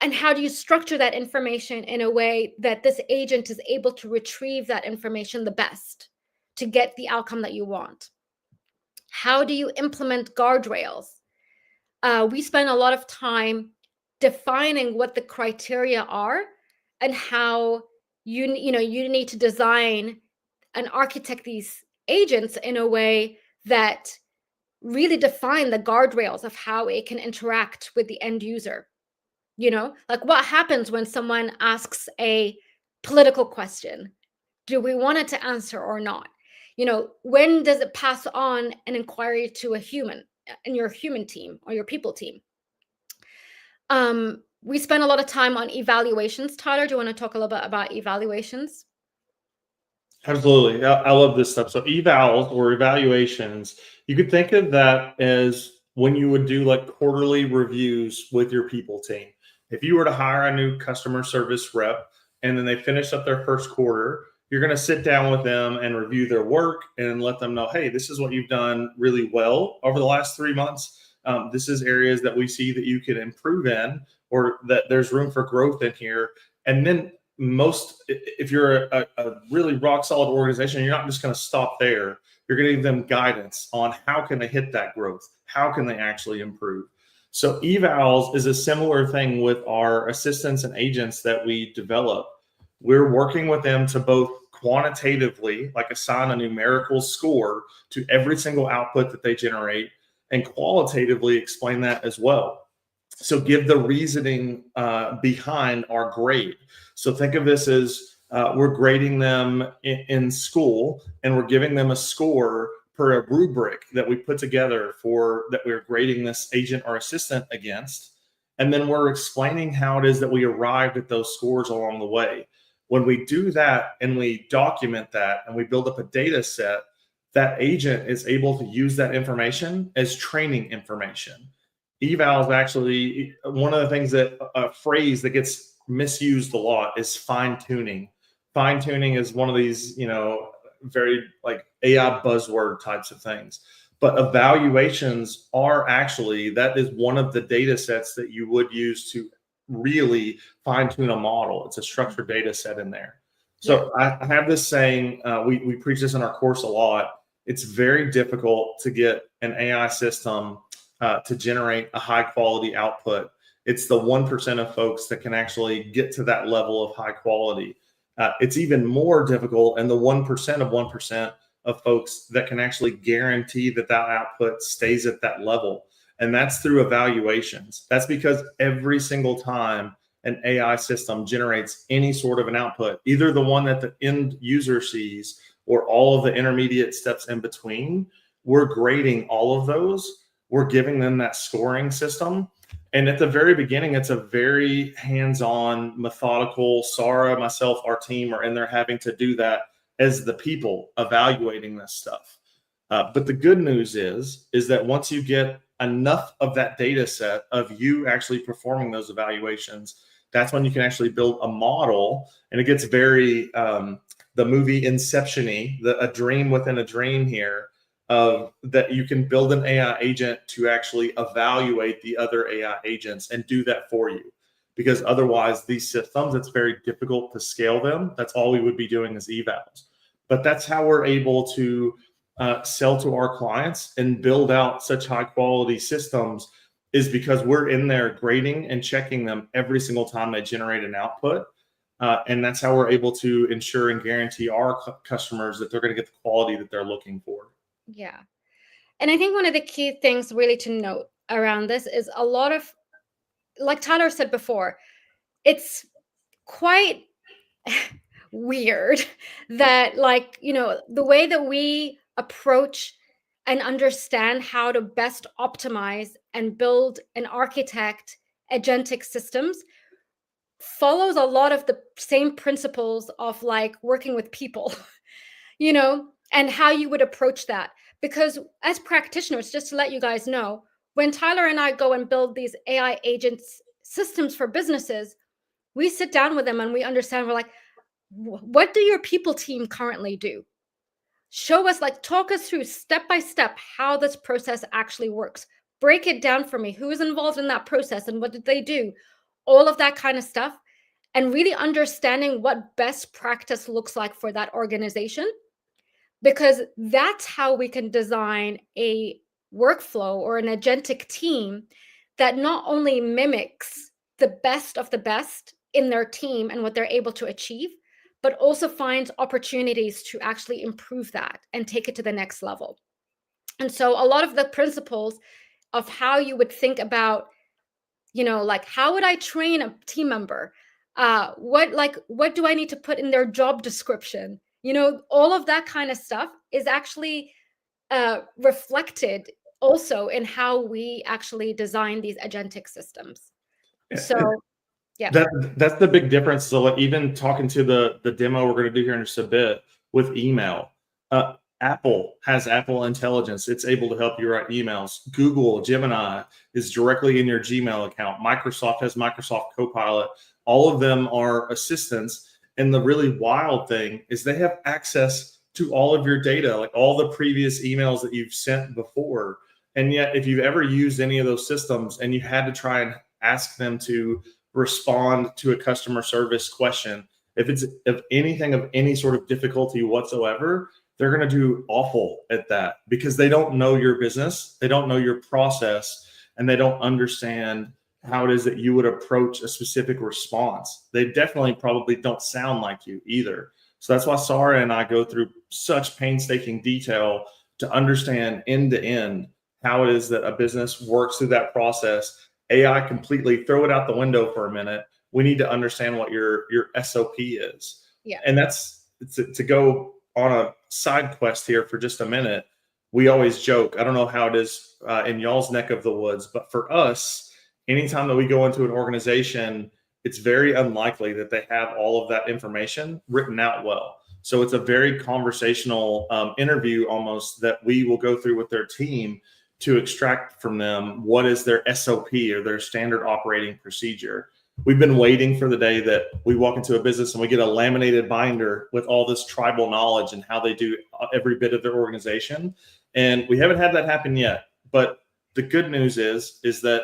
And how do you structure that information in a way that this agent is able to retrieve that information the best to get the outcome that you want? How do you implement guardrails? We spend a lot of time defining what the criteria are and how you need to design and architect these agents in a way that really define the guardrails of how it can interact with the end user. Like what happens when someone asks a political question? Do we want it to answer or not? When does it pass on an inquiry to a human in your human team or your people team? We spend a lot of time on evaluations. Tyler, do you want to talk a little bit about evaluations? Absolutely. I love this stuff. So evals or evaluations, you could think of that as when you would do like quarterly reviews with your people team. If you were to hire a new customer service rep and then they finish up their first quarter, you're going to sit down with them and review their work and let them know, hey, this is what you've done really well over the last 3 months. This is areas that we see that you could improve in, or that there's room for growth in here. And then if you're a really rock solid organization, you're not just going to stop there. You're going to give them guidance on how can they hit that growth? How can they actually improve? So evals is a similar thing with our assistants and agents that we develop. We're working with them to both quantitatively, like assign a numerical score to every single output that they generate, and qualitatively explain that as well. So give the reasoning behind our grade. So think of this as we're grading them in school, and we're giving them a score per a rubric that we put together that we're grading this agent or assistant against. And then we're explaining how it is that we arrived at those scores along the way. When we do that and we document that and we build up a data set, that agent is able to use that information as training information. Eval is actually one of the things that a phrase that gets misused a lot is fine tuning. Fine tuning is one of these, very like AI buzzword types of things. But evaluations are actually, that is one of the data sets that you would use to really fine tune a model. It's a structured data set in there. So I have this saying, we preach this in our course a lot. It's very difficult to get an AI system to generate a high quality output. It's the 1% of folks that can actually get to that level of high quality. It's even more difficult in the 1% of 1% of folks that can actually guarantee that output stays at that level. And that's through evaluations. That's because every single time an AI system generates any sort of an output, either the one that the end user sees or all of the intermediate steps in between, we're grading all of those. We're giving them that scoring system. And at the very beginning, it's a very hands-on, methodical. Sara, myself, our team are in there having to do that as the people evaluating this stuff. But the good news is that once you get enough of that data set of you actually performing those evaluations, that's when you can actually build a model. And it gets very the movie Inception-y, a dream within a dream here, that you can build an AI agent to actually evaluate the other AI agents and do that for you. Because otherwise, these systems, it's very difficult to scale them. That's all we would be doing is evals. But that's how we're able to sell to our clients and build out such high quality systems, is because we're in there grading and checking them every single time they generate an output. And that's how we're able to ensure and guarantee our customers that they're going to get the quality that they're looking for. Yeah. And I think one of the key things really to note around this is a lot of, like Tyler said before, it's quite weird that, like, the way that we approach and understand how to best optimize and build and architect agentic systems follows a lot of the same principles of like working with people, and how you would approach that. Because as practitioners, just to let you guys know, when Tyler and I go and build these AI agents systems for businesses, we sit down with them and we understand, we're like, what do your people team currently do? Show us, like, talk us through step by step how this process actually works. Break it down for me. Who is involved in that process and what did they do? all of that kind of stuff, and really understanding what best practice looks like for that organization, because that's how we can design a workflow or an agentic team that not only mimics the best of the best in their team and what they're able to achieve, but also finds opportunities to actually improve that and take it to the next level. And so a lot of the principles of how you would think about, like, how would I train a team member? What do I need to put in their job description? All of that kind of stuff is actually reflected also in how we actually design these agentic systems. So, yeah. That's the big difference. So like, even talking to the demo we're going to do here in just a bit with email, Apple has Apple Intelligence. It's able to help you write emails. Google Gemini is directly in your Gmail account. Microsoft has Microsoft Copilot. All of them are assistants. And the really wild thing is they have access to all of your data, like all the previous emails that you've sent before. And yet, if you've ever used any of those systems and you had to try and ask them to respond to a customer service question, if it's of anything of any sort of difficulty whatsoever, they're going to do awful at that because they don't know your business, they don't know your process, and they don't understand how it is that you would approach a specific response. They definitely probably don't sound like you either. So that's why Sara and I go through such painstaking detail to understand end to end how it is that a business works through that process. AI completely, throw it out the window for a minute. We need to understand what your SOP is. Yeah. And that's to go on a side quest here for just a minute. We always joke, I don't know how it is in y'all's neck of the woods, but for us, anytime that we go into an organization, it's very unlikely that they have all of that information written out well. So it's a very conversational interview almost that we will go through with their team to extract from them what is their SOP or their standard operating procedure. We've been waiting for the day that we walk into a business and we get a laminated binder with all this tribal knowledge and how they do every bit of their organization. And we haven't had that happen yet. But the good news is that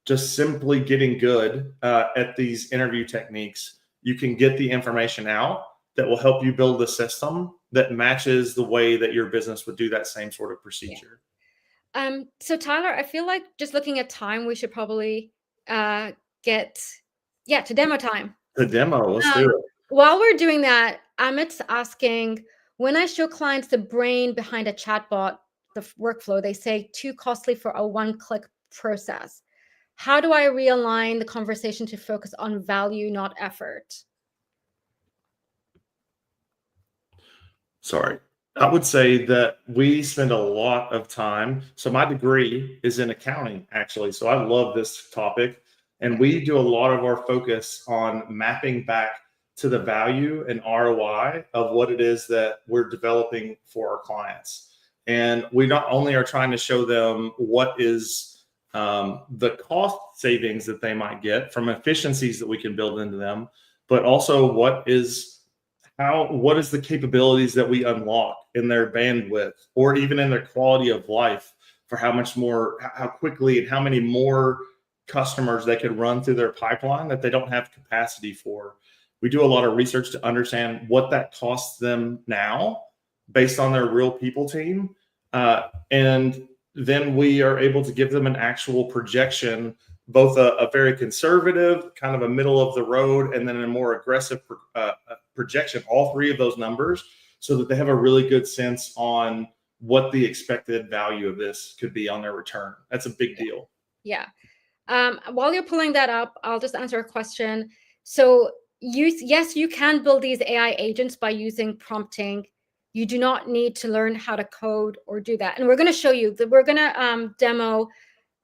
just simply getting good at these interview techniques, you can get the information out that will help you build a system that matches the way that your business would do that same sort of procedure. Yeah. So Tyler, I feel like just looking at time, we should probably get to demo time. The demo, let's do it. While we're doing that, Amit's asking, when I show clients the brain behind a chatbot, the workflow, they say too costly for a one-click process. How do I realign the conversation to focus on value, not effort? Sorry. I would say that we spend a lot of time. So my degree is in accounting, actually. So I love this topic. And we do a lot of our focus on mapping back to the value and ROI of what it is that we're developing for our clients. And we not only are trying to show them what is the cost savings that they might get from efficiencies that we can build into them, but also what is the capabilities that we unlock in their bandwidth or even in their quality of life for how quickly and how many more customers they could run through their pipeline that they don't have capacity for. We do a lot of research to understand what that costs them now based on their real people team. And then we are able to give them an actual projection, both a very conservative, kind of a middle of the road, and then a more aggressive projection, all three of those numbers, so that they have a really good sense on what the expected value of this could be on their return. That's a big deal. Yeah. While you're pulling that up, I'll just answer a question. So yes, you can build these AI agents by using prompting. You do not need to learn how to code or do that. And we're going to show you that we're going to demo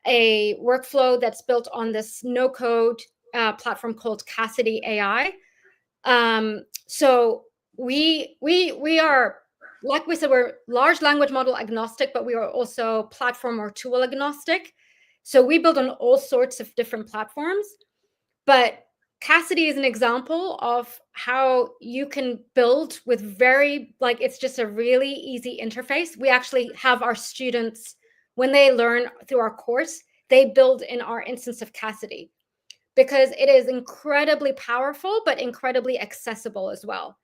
a workflow that's built on this no-code platform called Cassidy AI. So we are, like we said, we're large language model agnostic, but we are also platform or tool agnostic. So we build on all sorts of different platforms. But Cassidy is an example of how you can build with it's just a really easy interface. We actually have our students, when they learn through our course, they build in our instance of Cassidy. because it is incredibly powerful, but incredibly accessible as well,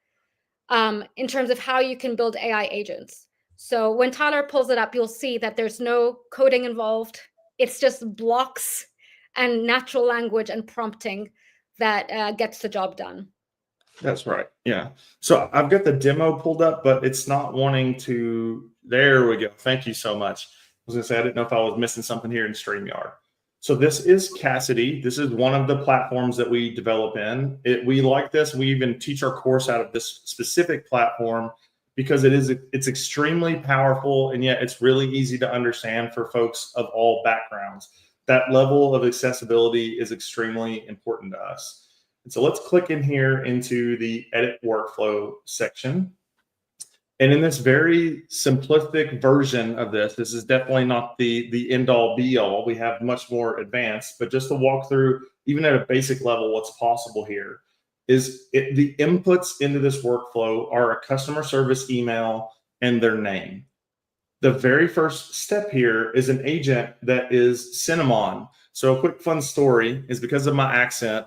in terms of how you can build AI agents. So when Tyler pulls it up, you'll see that there's no coding involved. It's just blocks and natural language and prompting that gets the job done. That's right. Yeah. So I've got the demo pulled up, but it's not wanting to. There we go. Thank you so much. I was going to say, I didn't know if I was missing something here in StreamYard. So this is Cassidy. This is one of the platforms that we develop in. We like this. We even teach our course out of this specific platform because it's extremely powerful, and yet it's really easy to understand for folks of all backgrounds. That level of accessibility is extremely important to us. And so let's click in here into the edit workflow section. And in this very simplistic version of this is definitely not the end all be all. We have much more advanced, but just to walk through, even at a basic level, what's possible here is the inputs into this workflow are a customer service email and their name. The very first step here is an agent that is cinnamon. So a quick fun story is because of my accent,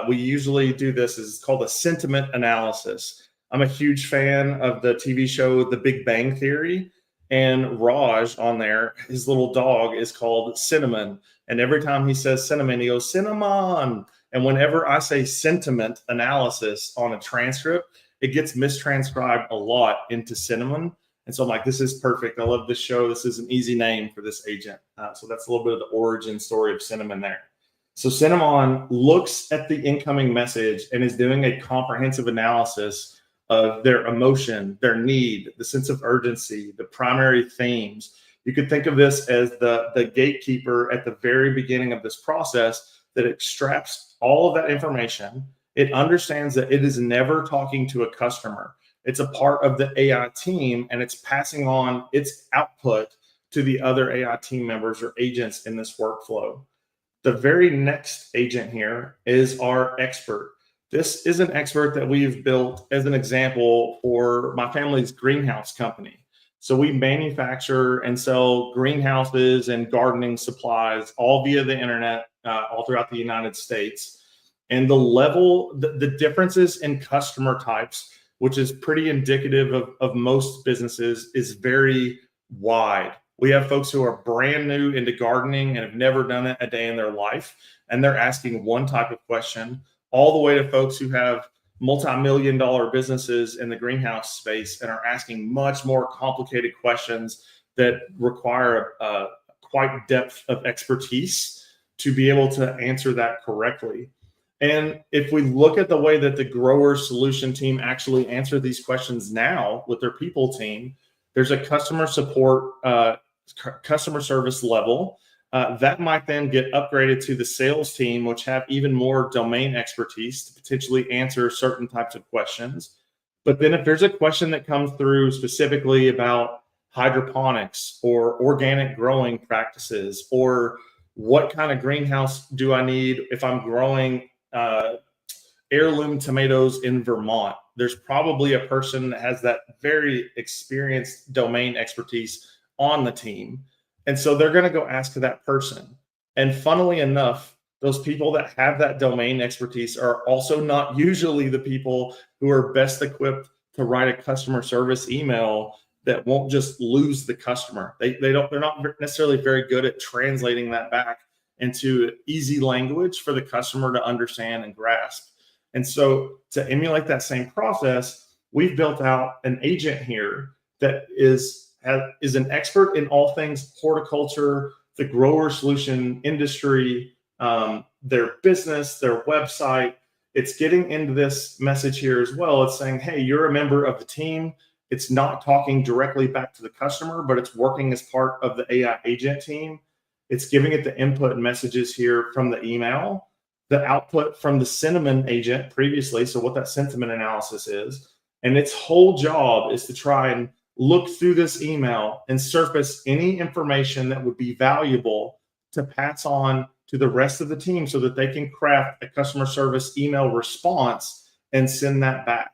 we usually do this, is called a sentiment analysis. I'm a huge fan of the TV show The Big Bang Theory, and Raj on there, his little dog is called Cinnamon. And every time he says cinnamon, he goes, cinnamon. And whenever I say sentiment analysis on a transcript, it gets mistranscribed a lot into cinnamon. And so I'm like, this is perfect. I love this show. This is an easy name for this agent. So that's a little bit of the origin story of Cinnamon there. So Cinnamon looks at the incoming message and is doing a comprehensive analysis of their emotion, their need, the sense of urgency, the primary themes. You could think of this as the gatekeeper at the very beginning of this process that extracts all of that information. It understands that it is never talking to a customer. It's a part of the AI team, and it's passing on its output to the other AI team members or agents in this workflow. The very next agent here is our expert. This is an expert that we've built as an example for my family's greenhouse company. So we manufacture and sell greenhouses and gardening supplies all via the internet, all throughout the United States. And the differences in customer types, which is pretty indicative of most businesses, is very wide. We have folks who are brand new into gardening and have never done it a day in their life, and they're asking one type of question, all the way to folks who have multi-million-dollar businesses in the greenhouse space and are asking much more complicated questions that require quite depth of expertise to be able to answer that correctly. And if we look at the way that the grower solution team actually answer these questions now with their people team, there's a customer support, customer service level that might then get upgraded to the sales team, which have even more domain expertise to potentially answer certain types of questions. But then if there's a question that comes through specifically about hydroponics or organic growing practices, or what kind of greenhouse do I need if I'm growing heirloom tomatoes in Vermont, there's probably a person that has that very experienced domain expertise on the team. And so they're going to go ask that person. And funnily enough, those people that have that domain expertise are also not usually the people who are best equipped to write a customer service email that won't just lose the customer. They're not necessarily very good at translating that back into easy language for the customer to understand and grasp. And so to emulate that same process, we've built out an agent here that is an expert in all things horticulture, the grower solution industry, their business, their website. It's getting into this message here as well. It's saying, hey, you're a member of the team. It's not talking directly back to the customer, but it's working as part of the AI agent team. It's giving it the input and messages here from the email, the output from the Cinnamon agent previously, so what that sentiment analysis is. And its whole job is to try and look through this email and surface any information that would be valuable to pass on to the rest of the team so that they can craft a customer service email response and send that back.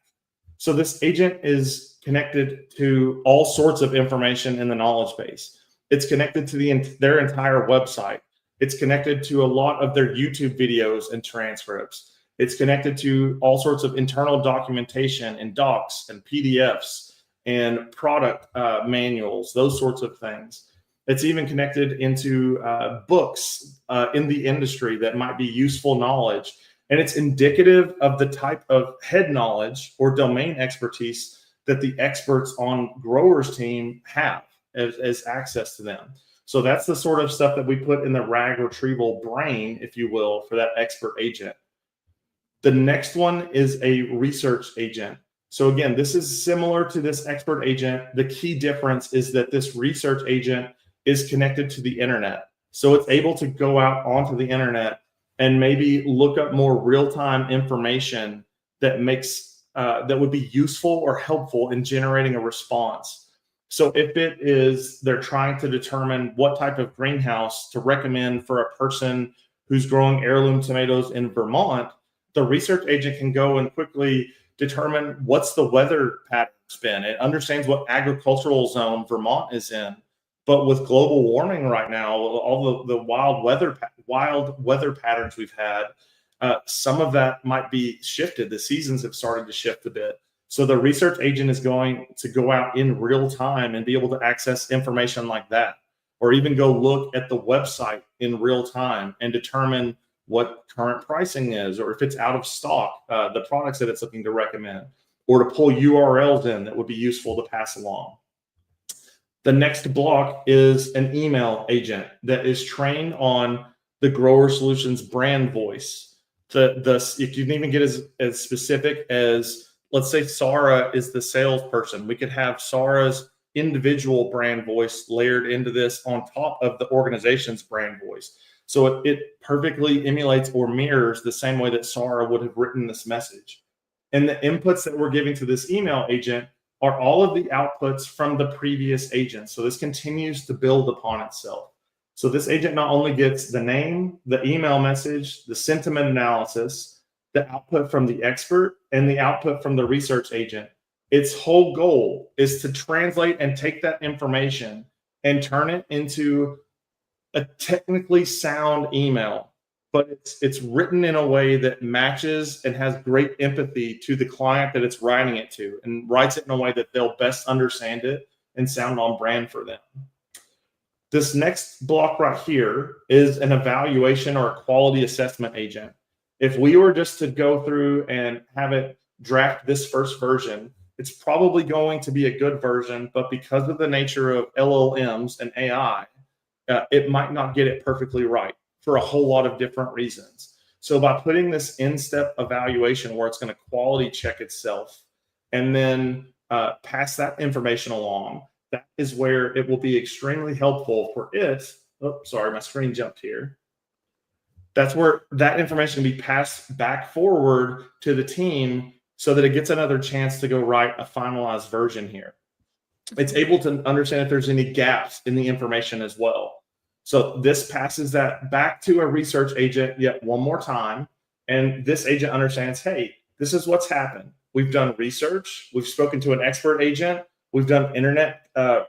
So this agent is connected to all sorts of information in the knowledge base. It's connected to their entire website. It's connected to a lot of their YouTube videos and transcripts. It's connected to all sorts of internal documentation and docs and PDFs and product manuals, those sorts of things. It's even connected into books in the industry that might be useful knowledge. And it's indicative of the type of head knowledge or domain expertise that the experts on growers team have as access to them. So that's the sort of stuff that we put in the RAG retrieval brain, if you will, for that expert agent. The next one is a research agent. So again, this is similar to this expert agent. The key difference is that this research agent is connected to the internet. So it's able to go out onto the internet and maybe look up more real-time information that makes that would be useful or helpful in generating a response. So if it is they're trying to determine what type of greenhouse to recommend for a person who's growing heirloom tomatoes in Vermont, the research agent can go and quickly determine what's the weather pattern's been. It understands what agricultural zone Vermont is in. But with global warming right now, all the wild weather patterns we've had, some of that might be shifted. The seasons have started to shift a bit. So the research agent is going to go out in real time and be able to access information like that, or even go look at the website in real time and determine what current pricing is, or if it's out of stock, the products that it's looking to recommend, or to pull URLs in that would be useful to pass along. The next block is an email agent that is trained on the Grower Solutions brand voice. If you can even get as specific as, let's say Sara is the salesperson, we could have Sara's individual brand voice layered into this on top of the organization's brand voice. So it perfectly emulates or mirrors the same way that Sara would have written this message. And the inputs that we're giving to this email agent are all of the outputs from the previous agent. So this continues to build upon itself. So this agent not only gets the name, the email message, the sentiment analysis, the output from the expert, and the output from the research agent. Its whole goal is to translate and take that information and turn it into a technically sound email, but it's written in a way that matches and has great empathy to the client that it's writing it to, and writes it in a way that they'll best understand it and sound on brand for them. This next block right here is an evaluation or a quality assessment agent. If we were just to go through and have it draft this first version, it's probably going to be a good version, but because of the nature of LLMs and AI, it might not get it perfectly right for a whole lot of different reasons. So by putting this in-step evaluation where it's going to quality check itself and then pass that information along, that is where it will be extremely helpful for it. Oh, sorry, my screen jumped here. That's where that information can be passed back forward to the team so that it gets another chance to go write a finalized version here. It's able to understand if there's any gaps in the information as well. So this passes that back to a research agent yet one more time. And this agent understands, hey, this is what's happened. We've done research. We've spoken to an expert agent. We've done internet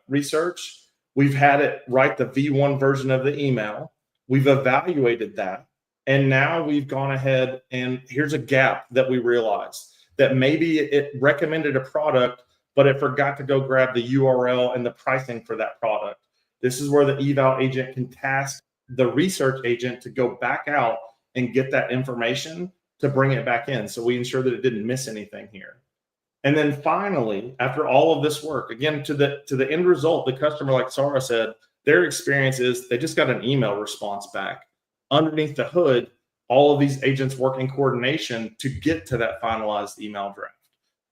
research. We've had it write the V1 version of the email. We've evaluated that. And now we've gone ahead and here's a gap that we realized that maybe it recommended a product, but it forgot to go grab the URL and the pricing for that product. This is where the eval agent can task the research agent to go back out and get that information to bring it back in. So we ensure that it didn't miss anything here. And then finally, after all of this work, again, to the end result, the customer, like Sara said, their experience is they just got an email response back. Underneath the hood, all of these agents work in coordination to get to that finalized email draft,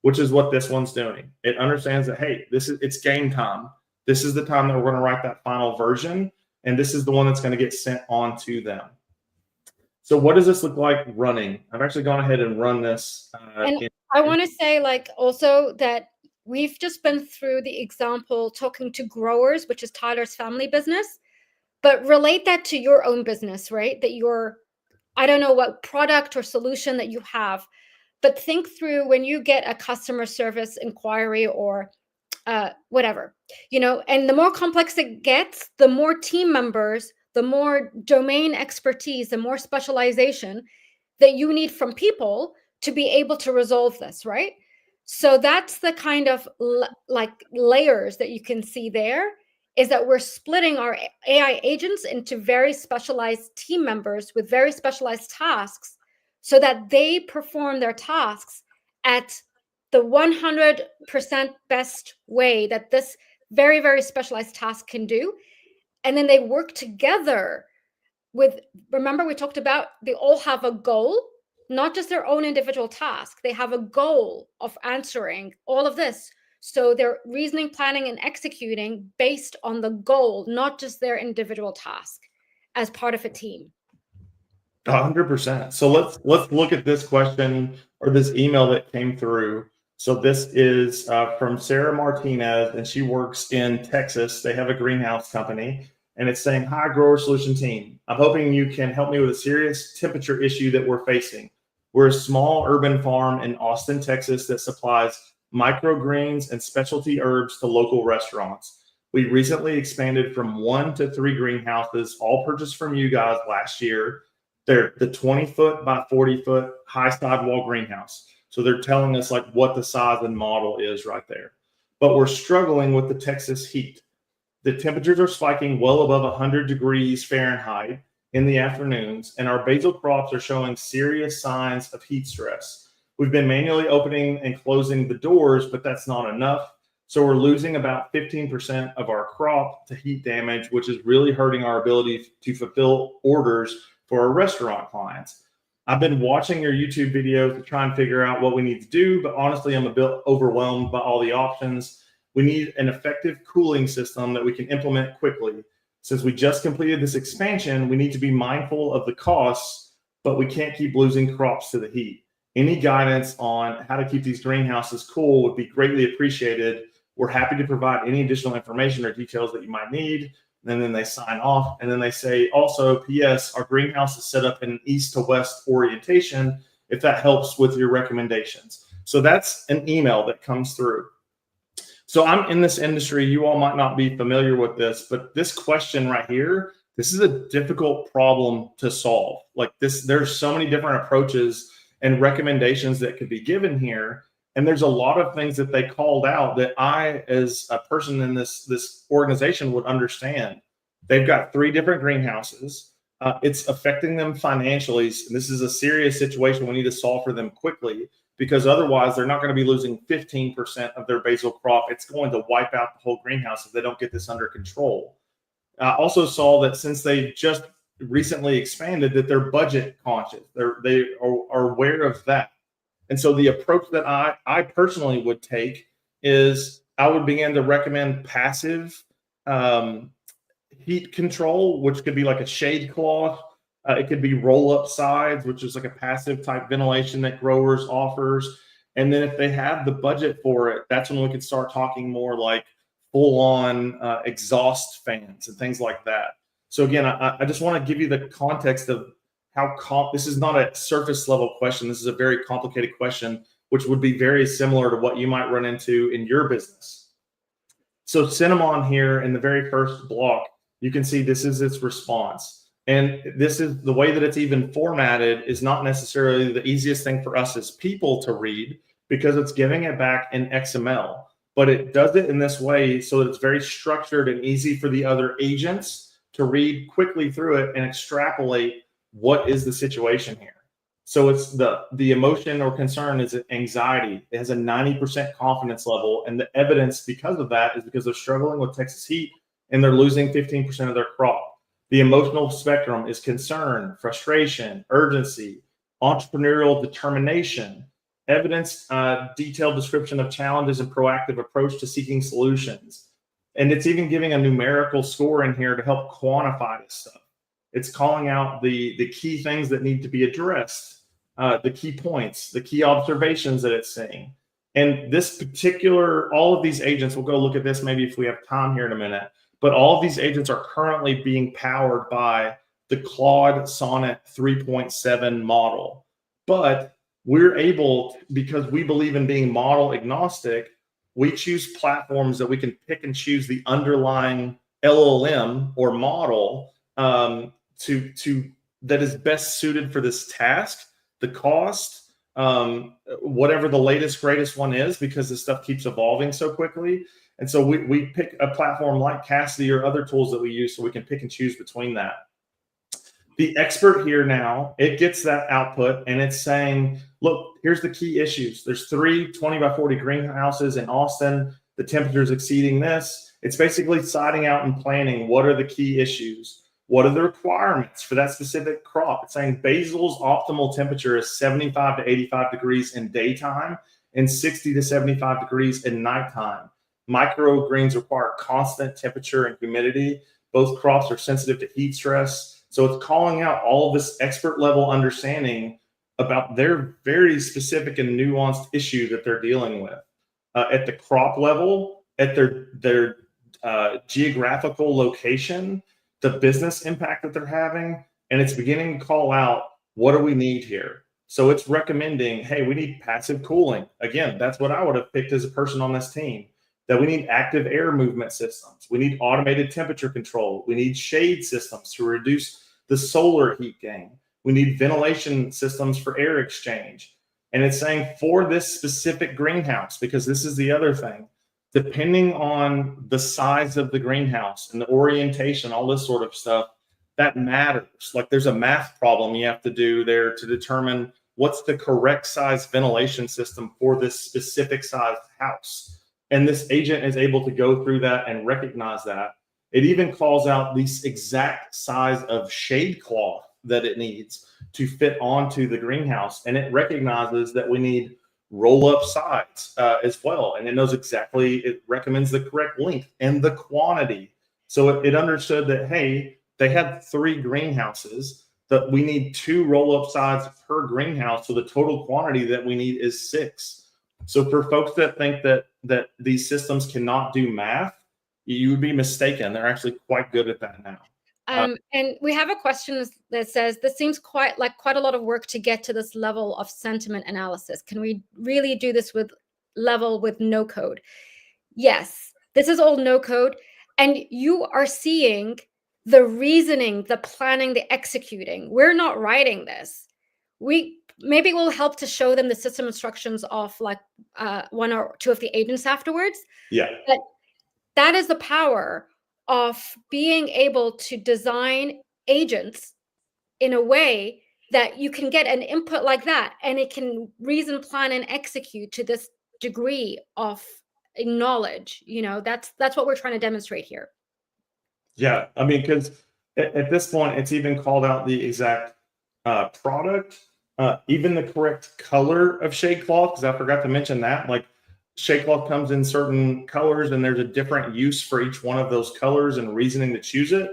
which is what this one's doing. It understands that, hey, it's game time. This is the time that we're going to write that final version, and this is the one that's going to get sent on to them. So what does this look like running? I've actually gone ahead and run this. I want to say also that we've just been through the example talking to growers, which is Tyler's family business, but relate that to your own business, right? That I don't know what product or solution that you have, but think through when you get a customer service inquiry or whatever, and the more complex it gets, the more team members, the more domain expertise, the more specialization that you need from people to be able to resolve this, right? So that's the kind of like layers that you can see there, is that we're splitting our AI agents into very specialized team members with very specialized tasks so that they perform their tasks at the 100% best way that this very, very specialized task can do. And then they work together with, remember we talked about, they all have a goal, not just their own individual task. They have a goal of answering all of this. So they're reasoning, planning, and executing based on the goal, not just their individual task, as part of a team. 100%. So let's look at this question or this email that came through. So this is from Sara Martinez, and she works in Texas. They have a greenhouse company, and it's saying, "Hi, Grower Solution team. I'm hoping you can help me with a serious temperature issue that we're facing. We're a small urban farm in Austin, Texas that supplies microgreens and specialty herbs to local restaurants. We recently expanded from 1 to 3 greenhouses, all purchased from you guys last year. They're the 20-foot by 40-foot high sidewall greenhouse." So they're telling us like what the size and model is right there. "But we're struggling with the Texas heat. The temperatures are spiking well above 100 degrees Fahrenheit in the afternoons, and our basil crops are showing serious signs of heat stress. We've been manually opening and closing the doors, but that's not enough. So we're losing about 15% of our crop to heat damage, which is really hurting our ability to fulfill orders for our restaurant clients. I've been watching your YouTube videos to try and figure out what we need to do, but honestly, I'm a bit overwhelmed by all the options. We need an effective cooling system that we can implement quickly. Since we just completed this expansion, we need to be mindful of the costs, but we can't keep losing crops to the heat. Any guidance on how to keep these greenhouses cool would be greatly appreciated. We're happy to provide any additional information or details that you might need." And then they sign off, and then they say, "Also, P.S. our greenhouse is set up in an east to west orientation, if that helps with your recommendations." So that's an email that comes through. So I'm in this industry. You all might not be familiar with this, but this question right here, this is a difficult problem to solve. Like this, there's so many different approaches and recommendations that could be given here. And there's a lot of things that they called out that I, as a person in this organization, would understand. They've got 3 different greenhouses. It's affecting them financially. And this is a serious situation. We need to solve for them quickly, because otherwise they're not going to be losing 15% of their basil crop. It's going to wipe out the whole greenhouse if they don't get this under control. I also saw that since they just recently expanded, that they're budget conscious. They are aware of that. And so the approach that I personally would take is I would begin to recommend passive heat control, which could be like a shade cloth. It could be roll-up sides, which is like a passive type ventilation that growers offers. And then if they have the budget for it, that's when we could start talking more like full-on exhaust fans and things like that. So again, I just want to give you the context of how this is not a surface level question. This is a very complicated question, which would be very similar to what you might run into in your business. So Cinnamon here in the very first block, you can see this is its response. And this is the way that it's even formatted is not necessarily the easiest thing for us as people to read, because it's giving it back in XML, but it does it in this way so that it's very structured and easy for the other agents to read quickly through it and extrapolate what is the situation here. So it's the emotion or concern is anxiety. It has a 90% confidence level. And the evidence because of that is because they're struggling with Texas heat and they're losing 15% of their crop. The emotional spectrum is concern, frustration, urgency, entrepreneurial determination, evidence, detailed description of challenges and proactive approach to seeking solutions. And it's even giving a numerical score in here to help quantify this stuff. It's calling out the key things that need to be addressed, the key points, the key observations that it's seeing. And this particular, all of these agents, we'll go look at this maybe if we have time here in a minute, but all of these agents are currently being powered by the Claude Sonnet 3.7 model. But we're able, because we believe in being model agnostic, we choose platforms that we can pick and choose the underlying LLM or model that is best suited for this task, the cost, whatever the latest, greatest one is, because this stuff keeps evolving so quickly. And so we pick a platform like Cassidy or other tools that we use so we can pick and choose between that. The expert here now, it gets that output and it's saying, look, here's the key issues. There's 3 20 by 40 greenhouses in Austin. The temperature is exceeding this. It's basically siding out and planning what are the key issues. What are the requirements for that specific crop? It's saying basil's optimal temperature is 75 to 85 degrees in daytime and 60 to 75 degrees in nighttime. Microgreens require constant temperature and humidity. Both crops are sensitive to heat stress. So it's calling out all of this expert level understanding about their very specific and nuanced issue that they're dealing with at the crop level, at their geographical location, the business impact that they're having, and it's beginning to call out, what do we need here? So it's recommending, hey, we need passive cooling. Again, that's what I would have picked as a person on this team. That we need active air movement systems. We need automated temperature control. We need shade systems to reduce the solar heat gain. We need ventilation systems for air exchange. And it's saying for this specific greenhouse, because this is the other thing, depending on the size of the greenhouse and the orientation, all this sort of stuff, that matters. Like there's a math problem you have to do there to determine what's the correct size ventilation system for this specific size house. And this agent is able to go through that and recognize that. It even calls out the exact size of shade cloth that it needs to fit onto the greenhouse. And it recognizes that we need roll-up sides as well. And it knows exactly, it recommends the correct length and the quantity. So it understood that, hey, they had 3 greenhouses, that we need 2 roll-up sides per greenhouse. So the total quantity that we need is 6. So for folks that think that these systems cannot do math, you would be mistaken. They're actually quite good at that now. And we have a question that says, this seems quite a lot of work to get to this level of sentiment analysis. Can we really do this with no code? Yes, this is all no code. And you are seeing the reasoning, the planning, the executing. We're not writing this. Maybe we'll help to show them the system instructions of like 1 or 2 of the agents afterwards. Yeah. But that is the power of being able to design agents in a way that you can get an input like that and it can reason, plan, and execute to this degree of knowledge. That's what we're trying to demonstrate here. Yeah, I mean, because at this point, it's even called out the exact product, even the correct color of shade cloth, because I forgot to mention that. Like shade cloth comes in certain colors and there's a different use for each one of those colors and reasoning to choose it.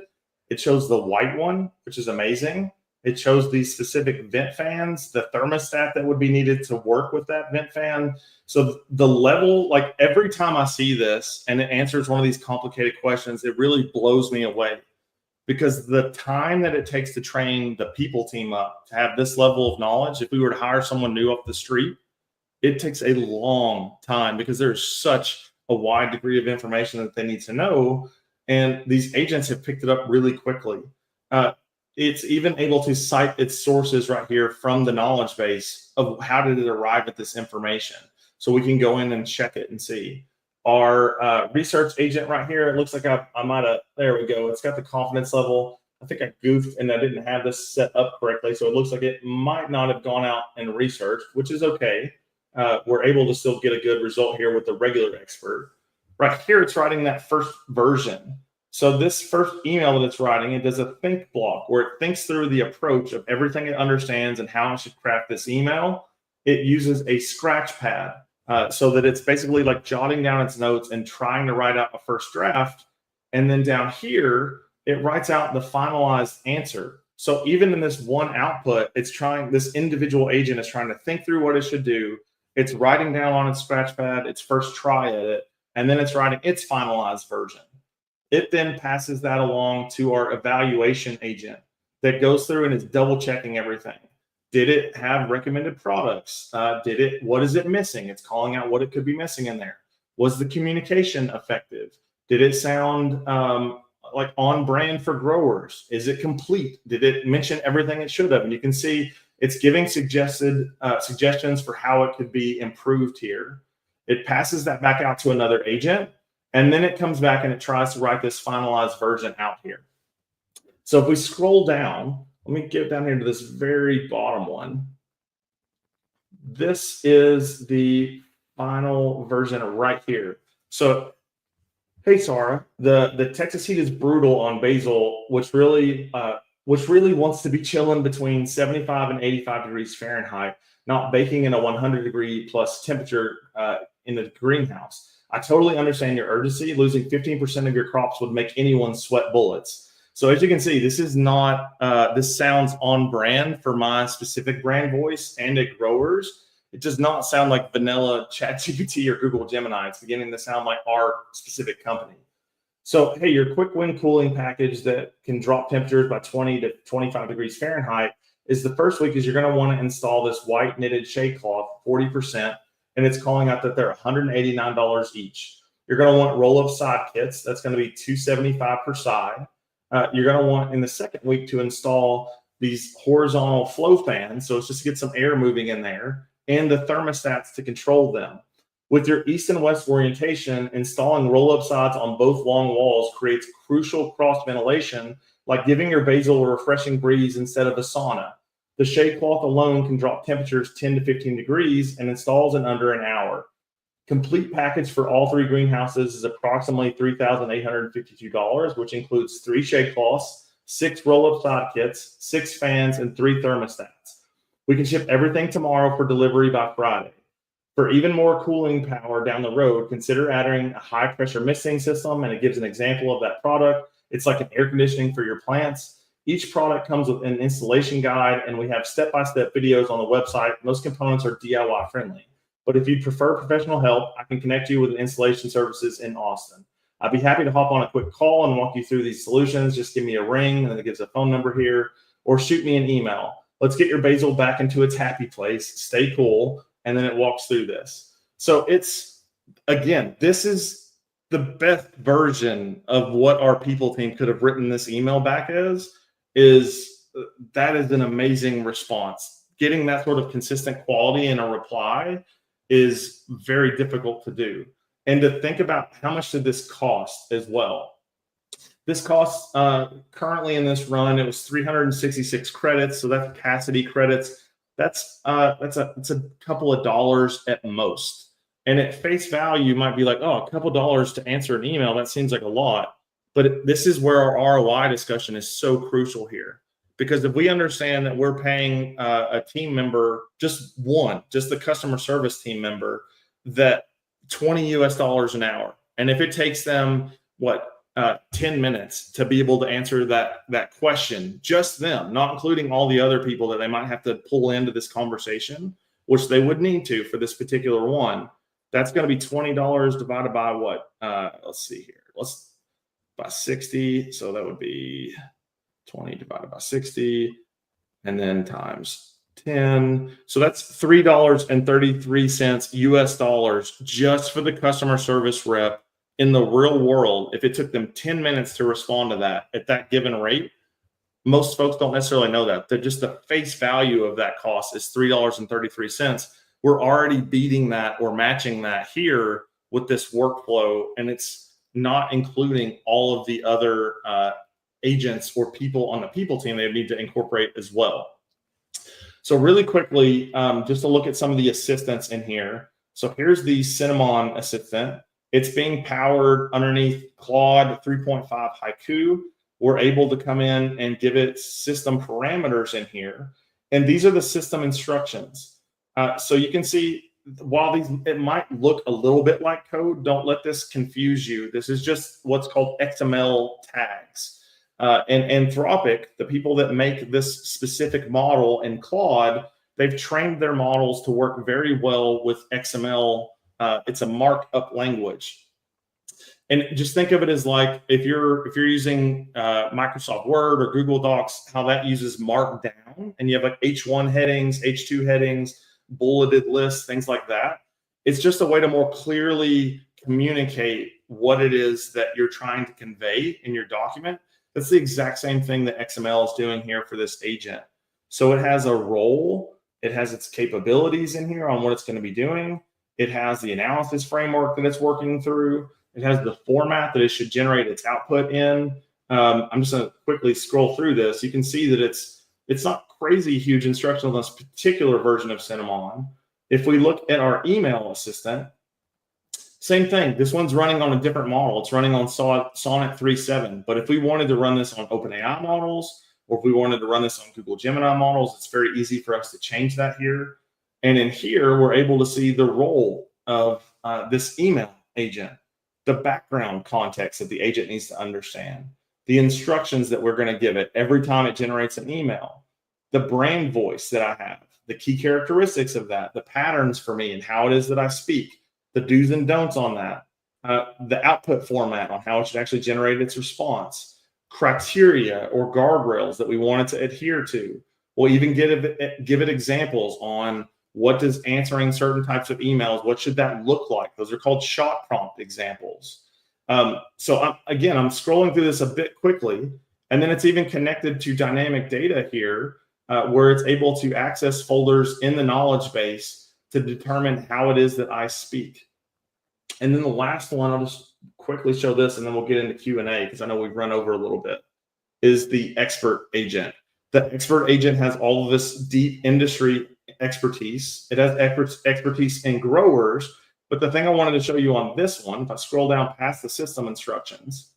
It shows the white one, which is amazing. It shows the specific vent fans, the thermostat that would be needed to work with that vent fan. So the level, like every time I see this and it answers one of these complicated questions, it really blows me away, because the time that it takes to train the people team up to have this level of knowledge, if we were to hire someone new off the street, it takes a long time because there's such a wide degree of information that they need to know. And these agents have picked it up really quickly. It's even able to cite its sources right here from the knowledge base of how did it arrive at this information. So we can go in and check it and see. Our research agent right here, it looks like I might have, there we go. It's got the confidence level. I think I goofed and I didn't have this set up correctly. So it looks like it might not have gone out and researched, which is okay. We're able to still get a good result here with the regular expert. Right here, it's writing that first version. So this first email that it's writing, it does a think block where it thinks through the approach of everything it understands and how it should craft this email. It uses a scratch pad so that it's basically like jotting down its notes and trying to write out a first draft. And then down here, it writes out the finalized answer. So even in this one output, this individual agent is trying to think through what it should do. It's writing down on its scratch pad its first try at it, and then it's writing its finalized version. It then passes that along to our evaluation agent that goes through and is double checking everything. Did it have recommended products? What is it missing? It's calling out what it could be missing in there. Was the communication effective? Did it sound like on brand for growers? Is it complete? Did it mention everything it should have? And you can see it's giving suggestions for how it could be improved here. It passes that back out to another agent, and then it comes back and it tries to write this finalized version out here. So if we scroll down, let me get down here to this very bottom one. This is the final version right here. So, hey Sara, the Texas heat is brutal on basil, which really wants to be chilling between 75 and 85 degrees Fahrenheit, not baking in a 100-degree plus temperature in the greenhouse. I totally understand your urgency. Losing 15% of your crops would make anyone sweat bullets. So as you can see, this is not, this sounds on brand for my specific brand voice and at growers. It does not sound like vanilla ChatGPT or Google Gemini. It's beginning to sound like our specific company. So, hey, your quick win cooling package that can drop temperatures by 20 to 25 degrees Fahrenheit is the first week is you're going to want to install this white knitted shade cloth, 40%, and it's calling out that they're $189 each. You're going to want roll-up side kits. That's going to be $275 per side. You're going to want in the second week to install these horizontal flow fans. So it's just to get some air moving in there and the thermostats to control them. With your east and west orientation, installing roll-up sides on both long walls creates crucial cross ventilation, like giving your basil a refreshing breeze instead of a sauna. The shade cloth alone can drop temperatures 10 to 15 degrees and installs in under an hour. Complete package for all three greenhouses is approximately $3,852, which includes 3 shade cloths, 6 roll-up side kits, 6 fans, and 3 thermostats. We can ship everything tomorrow for delivery by Friday. For even more cooling power down the road, consider adding a high-pressure misting system, and it gives an example of that product. It's like an air conditioning for your plants. Each product comes with an installation guide, and we have step-by-step videos on the website. Most components are DIY friendly. But if you prefer professional help, I can connect you with installation services in Austin. I'd be happy to hop on a quick call and walk you through these solutions. Just give me a ring, and then it gives a phone number here, or shoot me an email. Let's get your basil back into its happy place. Stay cool. And then it walks through this. So it's, again, this is the best version of what our people team could have written this email back as. That is an amazing response. Getting that sort of consistent quality in a reply is very difficult to do. And to think about how much did this cost as well. This costs currently in this run, it was 366 credits. So that's capacity credits. That's a couple of dollars at most. And at face value, you might be like, oh, a couple dollars to answer an email. That seems like a lot. But this is where our ROI discussion is so crucial here. Because if we understand that we're paying a team member, just the customer service team member, that $20 US an hour. And if it takes them, 10 minutes to be able to answer that question, just them, not including all the other people that they might have to pull into this conversation, which they would need to for this particular one, that's going to be $20 divided by what? Let's see here. By 60. So that would be 20 divided by 60 and then times 10. So that's $3.33 US dollars just for the customer service rep in the real world. If it took them 10 minutes to respond to that at that given rate, most folks don't necessarily know that. They're just the face value of that cost is $3.33. We're already beating that or matching that here with this workflow, and it's not including all of the other agents or people on the people team they need to incorporate as well. So really quickly, just to look at some of the assistants in here. So here's the Cinnamon assistant. It's being powered underneath Claude 3.5 Haiku. We're able to come in and give it system parameters in here. And these are the system instructions. So you can see, while it might look a little bit like code, don't let this confuse you. This is just what's called XML tags. And Anthropic, the people that make this specific model in Claude, they've trained their models to work very well with XML. It's a markup language. And just think of it as like if you're using Microsoft Word or Google Docs, how that uses Markdown, and you have like H1 headings, H2 headings, bulleted lists, things like that. It's just a way to more clearly communicate what it is that you're trying to convey in your document. That's the exact same thing that XML is doing here for this agent. So it has a role, it has its capabilities in here on what it's going to be doing. It has the analysis framework that it's working through. It has the format that it should generate its output in. I'm just going to quickly scroll through this. You can see that it's not crazy huge instructions on this particular version of Cinnamon. If we look at our email assistant, same thing. This one's running on a different model. It's running on Sonnet 3.7. But if we wanted to run this on OpenAI models, or if we wanted to run this on Google Gemini models, it's very easy for us to change that here. And in here, we're able to see the role of this email agent, the background context that the agent needs to understand, the instructions that we're going to give it every time it generates an email, the brand voice that I have, the key characteristics of that, the patterns for me and how it is that I speak, the do's and don'ts on that, the output format on how it should actually generate its response, criteria or guardrails that we want it to adhere to. We'll even give it examples on what does answering certain types of emails, what should that look like? Those are called shot prompt examples. So I'm scrolling through this a bit quickly, and then it's even connected to dynamic data here, where it's able to access folders in the knowledge base to determine how it is that I speak. And then the last one, I'll just quickly show this, and then we'll get into Q&A because I know we've run over a little bit, is the expert agent. The expert agent has all of this deep industry expertise. It has expertise in growers. But the thing I wanted to show you on this one, if I scroll down past the system instructions,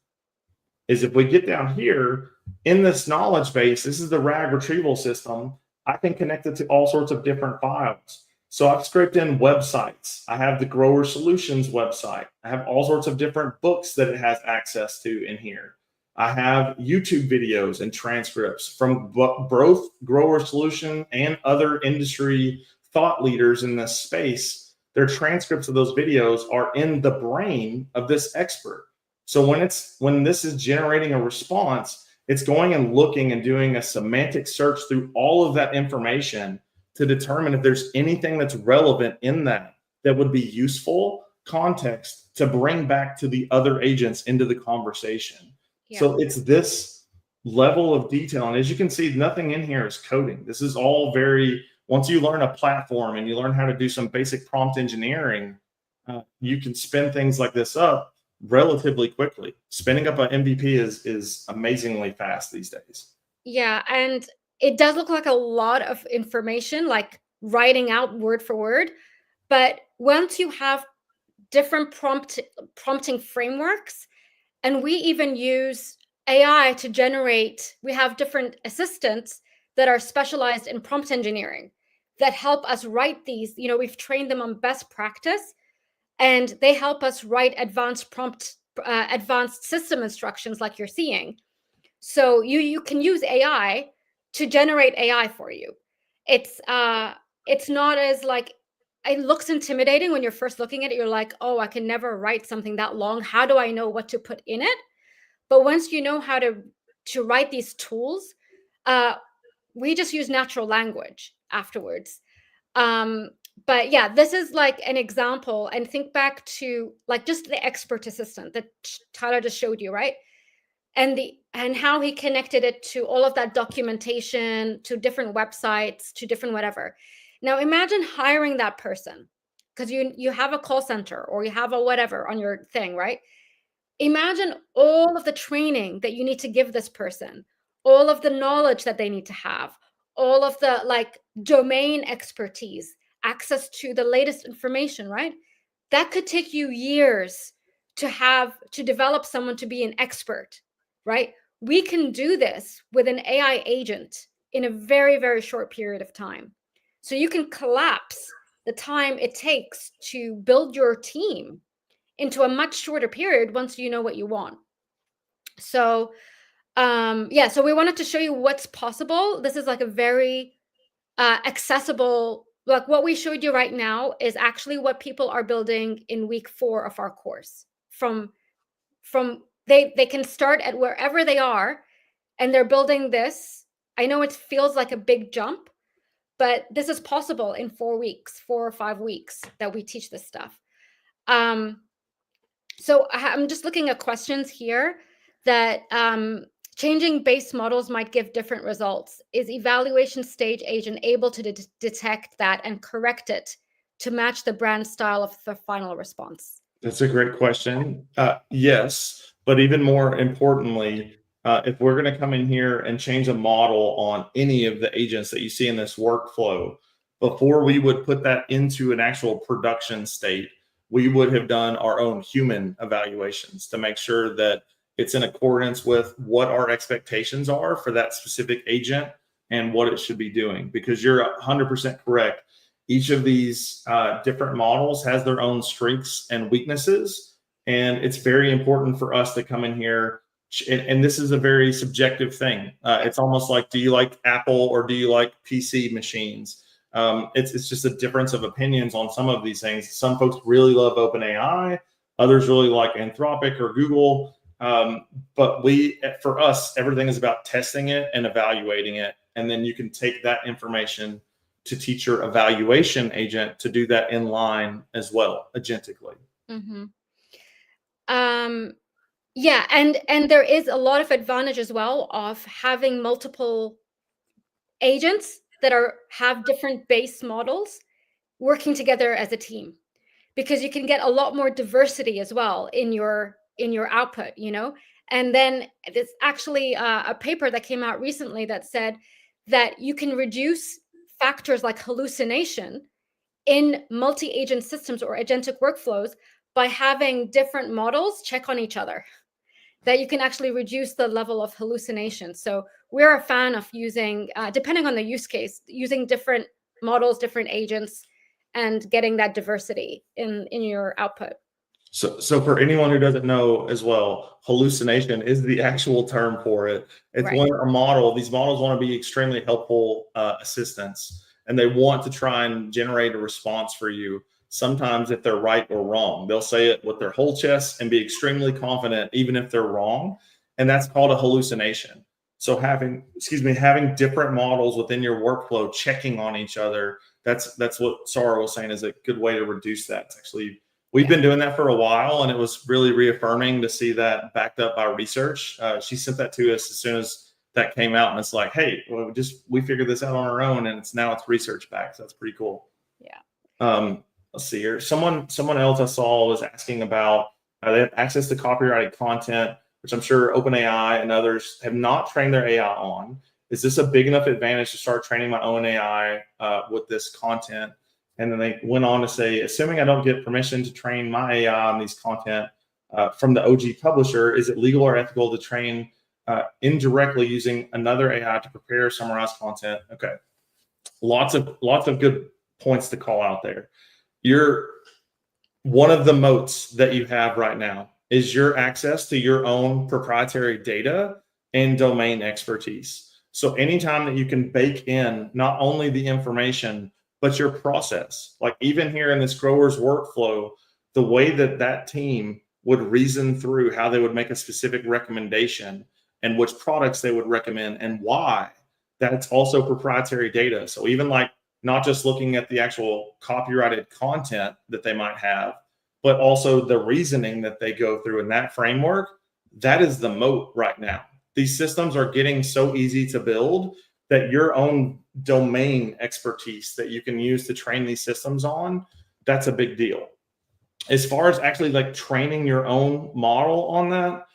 is if we get down here in this knowledge base, this is the RAG retrieval system. I can connect it to all sorts of different files. So I've scraped in websites. I have the Grower Solutions website. I have all sorts of different books that it has access to in here. I have YouTube videos and transcripts from both Grower Solution and other industry thought leaders in this space. Their transcripts of those videos are in the brain of this expert. So when this is generating a response, it's going and looking and doing a semantic search through all of that information to determine if there's anything that's relevant in that would be useful context to bring back to the other agents into the conversation. Yeah. So it's this level of detail. And as you can see, nothing in here is coding. This is all once you learn a platform and you learn how to do some basic prompt engineering, you can spin things like this up relatively quickly. Spinning up an MVP is amazingly fast these days. Yeah, and it does look like a lot of information, like writing out word for word. But once you have different prompting frameworks, and we even use AI to generate, we have different assistants that are specialized in prompt engineering that help us write these. We've trained them on best practice, and they help us write advanced system instructions like you're seeing. So you can use AI to generate AI for you. It's not as it looks intimidating when you're first looking at it. You're like, oh, I can never write something that long. How do I know what to put in it? But once you know how to write these tools, we just use natural language afterwards. But yeah, this is like an example. And think back to just the expert assistant that Tyler just showed you, right? And how he connected it to all of that documentation, to different websites, to different whatever. Now imagine hiring that person, because you have a call center or you have a whatever on your thing, right? Imagine all of the training that you need to give this person, all of the knowledge that they need to have, all of the domain expertise, access to the latest information, right? That could take you years to develop someone to be an expert, right? We can do this with an AI agent in a very, very short period of time. So you can collapse the time it takes to build your team into a much shorter period once you know what you want. So so we wanted to show you what's possible. This is a very accessible, what we showed you right now is actually what people are building in week 4 of our course. They can start at wherever they are, and they're building this. I know it feels like a big jump, but this is possible in 4 weeks, 4 or 5 weeks that we teach this stuff. So I'm just looking at questions here that changing base models might give different results. Is evaluation stage agent able to detect that and correct it to match the brand style of the final response? That's a great question. Yes, but even more importantly, if we're going to come in here and change a model on any of the agents that you see in this workflow, before we would put that into an actual production state, we would have done our own human evaluations to make sure that it's in accordance with what our expectations are for that specific agent and what it should be doing. Because you're 100% correct. Each of these different models has their own strengths and weaknesses. And it's very important for us to come in here. And this is a very subjective thing. It's almost like, do you like Apple or do you like PC machines? It's just a difference of opinions on some of these things. Some folks really love OpenAI. Others really like Anthropic or Google. But for us, everything is about testing it and evaluating it. And then you can take that information to teach your evaluation agent to do that in line as well, agentically. Mm-hmm. Yeah, and there is a lot of advantage as well of having multiple agents that have different base models working together as a team, because you can get a lot more diversity as well in your output, you know. And then there's actually a paper that came out recently that said that you can reduce factors like hallucination in multi-agent systems or agentic workflows by having different models check on each other, that you can actually reduce the level of hallucination. So we're a fan of using, depending on the use case, using different models, different agents, and getting that diversity in your output. So for anyone who doesn't know as well, hallucination is the actual term for it. It's Right. when these models want to be extremely helpful assistants, and they want to try and generate a response for you. Sometimes if they're right or wrong, they'll say it with their whole chest and be extremely confident, even if they're wrong. And that's called a hallucination. So having different models within your workflow checking on each other, that's what Sara was saying is a good way to reduce that. It's actually, we've been doing that for a while, and it was really reaffirming to see that backed up by research. She sent that to us as soon as that came out, and it's like, hey, we figured this out on our own, and it's research backed. So that's pretty cool. Yeah. Let's see here. Someone else I saw was asking about they have access to copyrighted content, which I'm sure OpenAI and others have not trained their AI on. Is this a big enough advantage to start training my own AI with this content? And then they went on to say, assuming I don't get permission to train my AI on these content from the OG publisher, is it legal or ethical to train indirectly using another AI to prepare summarized content? Okay, lots of good points to call out there. One of the moats that you have right now is your access to your own proprietary data and domain expertise. So anytime that you can bake in not only the information, but your process, like even here in this grower's workflow, the way that team would reason through how they would make a specific recommendation and which products they would recommend and why, that's also proprietary data. So even like not just looking at the actual copyrighted content that they might have, but also the reasoning that they go through in that framework, that is the moat right now. These systems are getting so easy to build that your own domain expertise that you can use to train these systems on, that's a big deal. As far as actually like training your own model on that,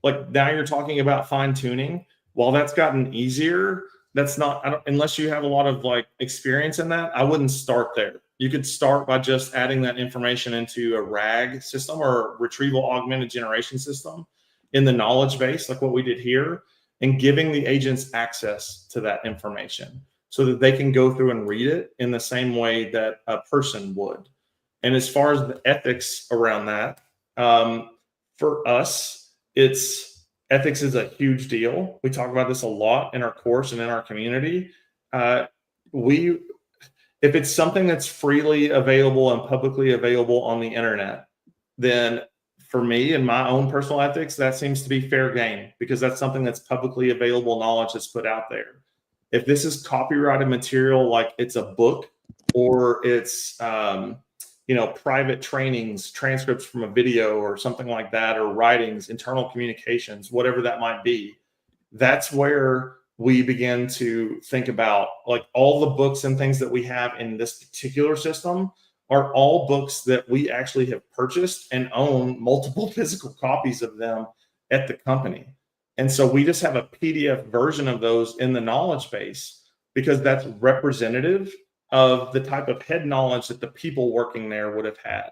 like now you're talking about fine tuning. While that's gotten easier, that's not, unless you have a lot of like experience in that, I wouldn't start there. You could start by just adding that information into a RAG system or retrieval augmented generation system in the knowledge base, like what we did here, and giving the agents access to that information so that they can go through and read it in the same way that a person would. And as far as the ethics around that, for us, ethics is a huge deal. We talk about this a lot in our course and in our community. If it's something that's freely available and publicly available on the internet, then for me and my own personal ethics, that seems to be fair game because that's something that's publicly available knowledge that's put out there. If this is copyrighted material, like it's a book or it's private trainings, transcripts from a video or something like that, or writings, internal communications, whatever that might be. That's where we begin to think about, like, all the books and things that we have in this particular system are all books that we actually have purchased and own multiple physical copies of them at the company. And so we just have a PDF version of those in the knowledge base because that's representative of the type of head knowledge that the people working there would have had.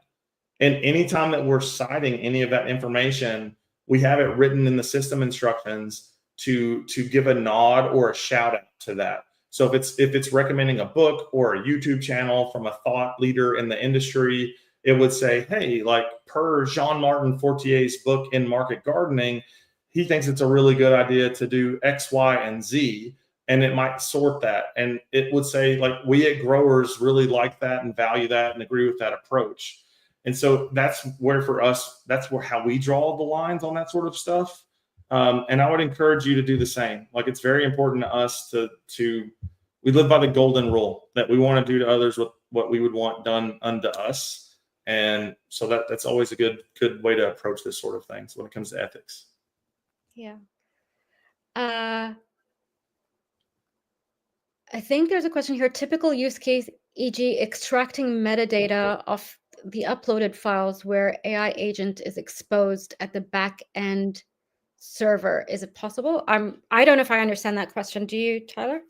And anytime that we're citing any of that information, we have it written in the system instructions to give a nod or a shout out to that. So if it's recommending a book or a YouTube channel from a thought leader in the industry, it would say, hey, like, per Jean-Martin Fortier's book In Market Gardening, he thinks it's a really good idea to do X, Y, and Z. And it might sort that. And it would say, like, we at Growers really like that and value that and agree with that approach. And so that's where, for us, that's where how we draw the lines on that sort of stuff. And I would encourage you to do the same. Like, it's very important to us to we live by the golden rule that we want to do to others what we would want done unto us. And so that's always a good way to approach this sort of things when it comes to ethics. Yeah. I think there's a question here. Typical use case, e.g. extracting metadata of the uploaded files where AI agent is exposed at the back end server. Is it possible? I don't know if I understand that question. Do you, Tyler?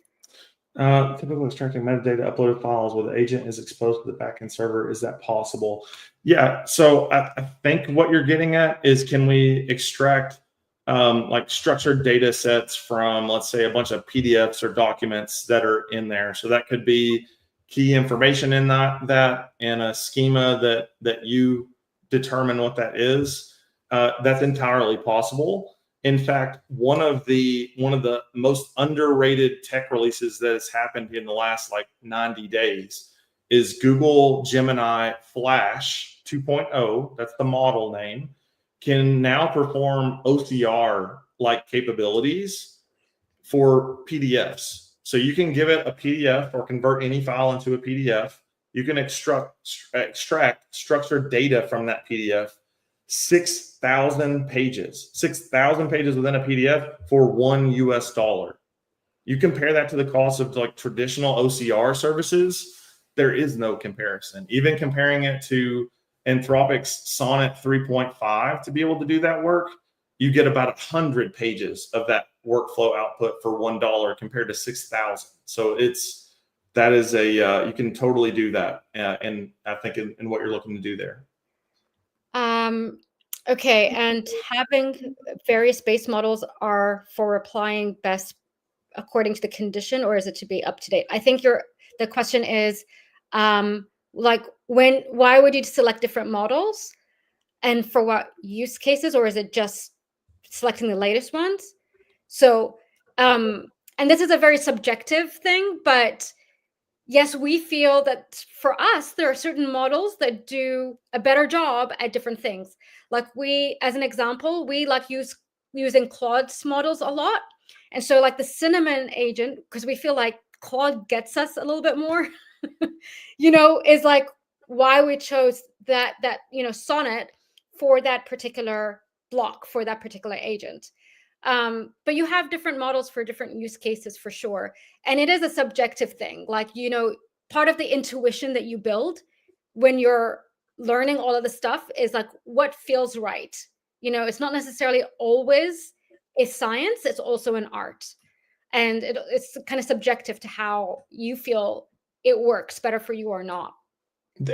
Typical extracting metadata uploaded files where the agent is exposed to the backend server. Is that possible? Yeah. So I think what you're getting at is, can we extract like structured data sets from, let's say, a bunch of PDFs or documents that are in there? So that could be key information in that in a schema that you determine what that is. That's entirely possible. In fact, one of the most underrated tech releases that has happened in the last 90 days is Google Gemini Flash 2.0. That's the model name. Can now perform OCR-like capabilities for PDFs. So you can give it a PDF or convert any file into a PDF. You can extract structured data from that PDF. 6,000 pages within a PDF for $1 US. You compare that to the cost of traditional OCR services, there is no comparison. Even comparing it to Anthropic's Sonnet 3.5 to be able to do that work, you get about 100 pages of that workflow output for $1 compared to 6,000. So you can totally do that. And I think in what you're looking to do there. Okay, and having various base models are for applying best according to the condition, or is it to be up to date? I think the question is, why would you select different models, and for what use cases, or is it just selecting the latest ones? So, and this is a very subjective thing, but yes, we feel that for us, there are certain models that do a better job at different things. Like as an example, we using Claude's models a lot. And so the Cinnamon agent, because we feel like Claude gets us a little bit more, is why we chose that Sonnet for that particular block, for that particular agent. But you have different models for different use cases for sure. And it is a subjective thing. Part of the intuition that you build when you're learning all of the stuff is what feels right. It's not necessarily always a science, it's also an art. And it's kind of subjective to how you feel it works better for you or not.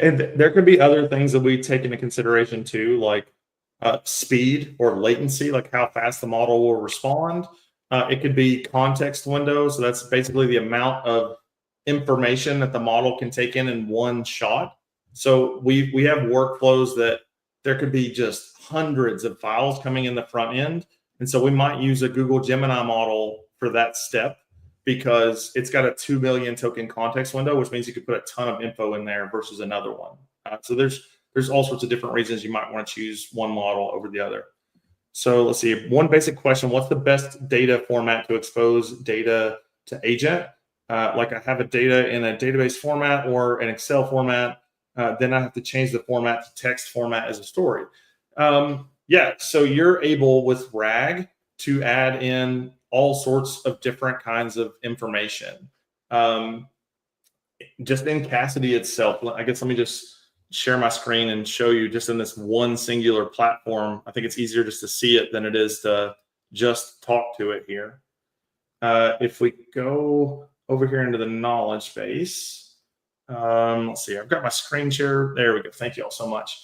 And there could be other things that we take into consideration too, like speed or latency, like how fast the model will respond. It could be context windows. So that's basically the amount of information that the model can take in one shot. So we have workflows that there could be just hundreds of files coming in the front end. And so we might use a Google Gemini model for that step because it's got a 2 million token context window, which means you could put a ton of info in there versus another one. So there's all sorts of different reasons you might want to choose one model over the other. So let's see, one basic question: what's the best data format to expose data to agent? I have a data in a database format or an Excel format. then I have to change the format to text format as a story. So you're able with RAG to add in all sorts of different kinds of information. Just in Cassidy itself, I guess let me just share my screen and show you just in this one singular platform. I think it's easier just to see it than it is to just talk to it here. If we go over here into the knowledge base, let's see, I've got my screen share. There we go. Thank you all so much.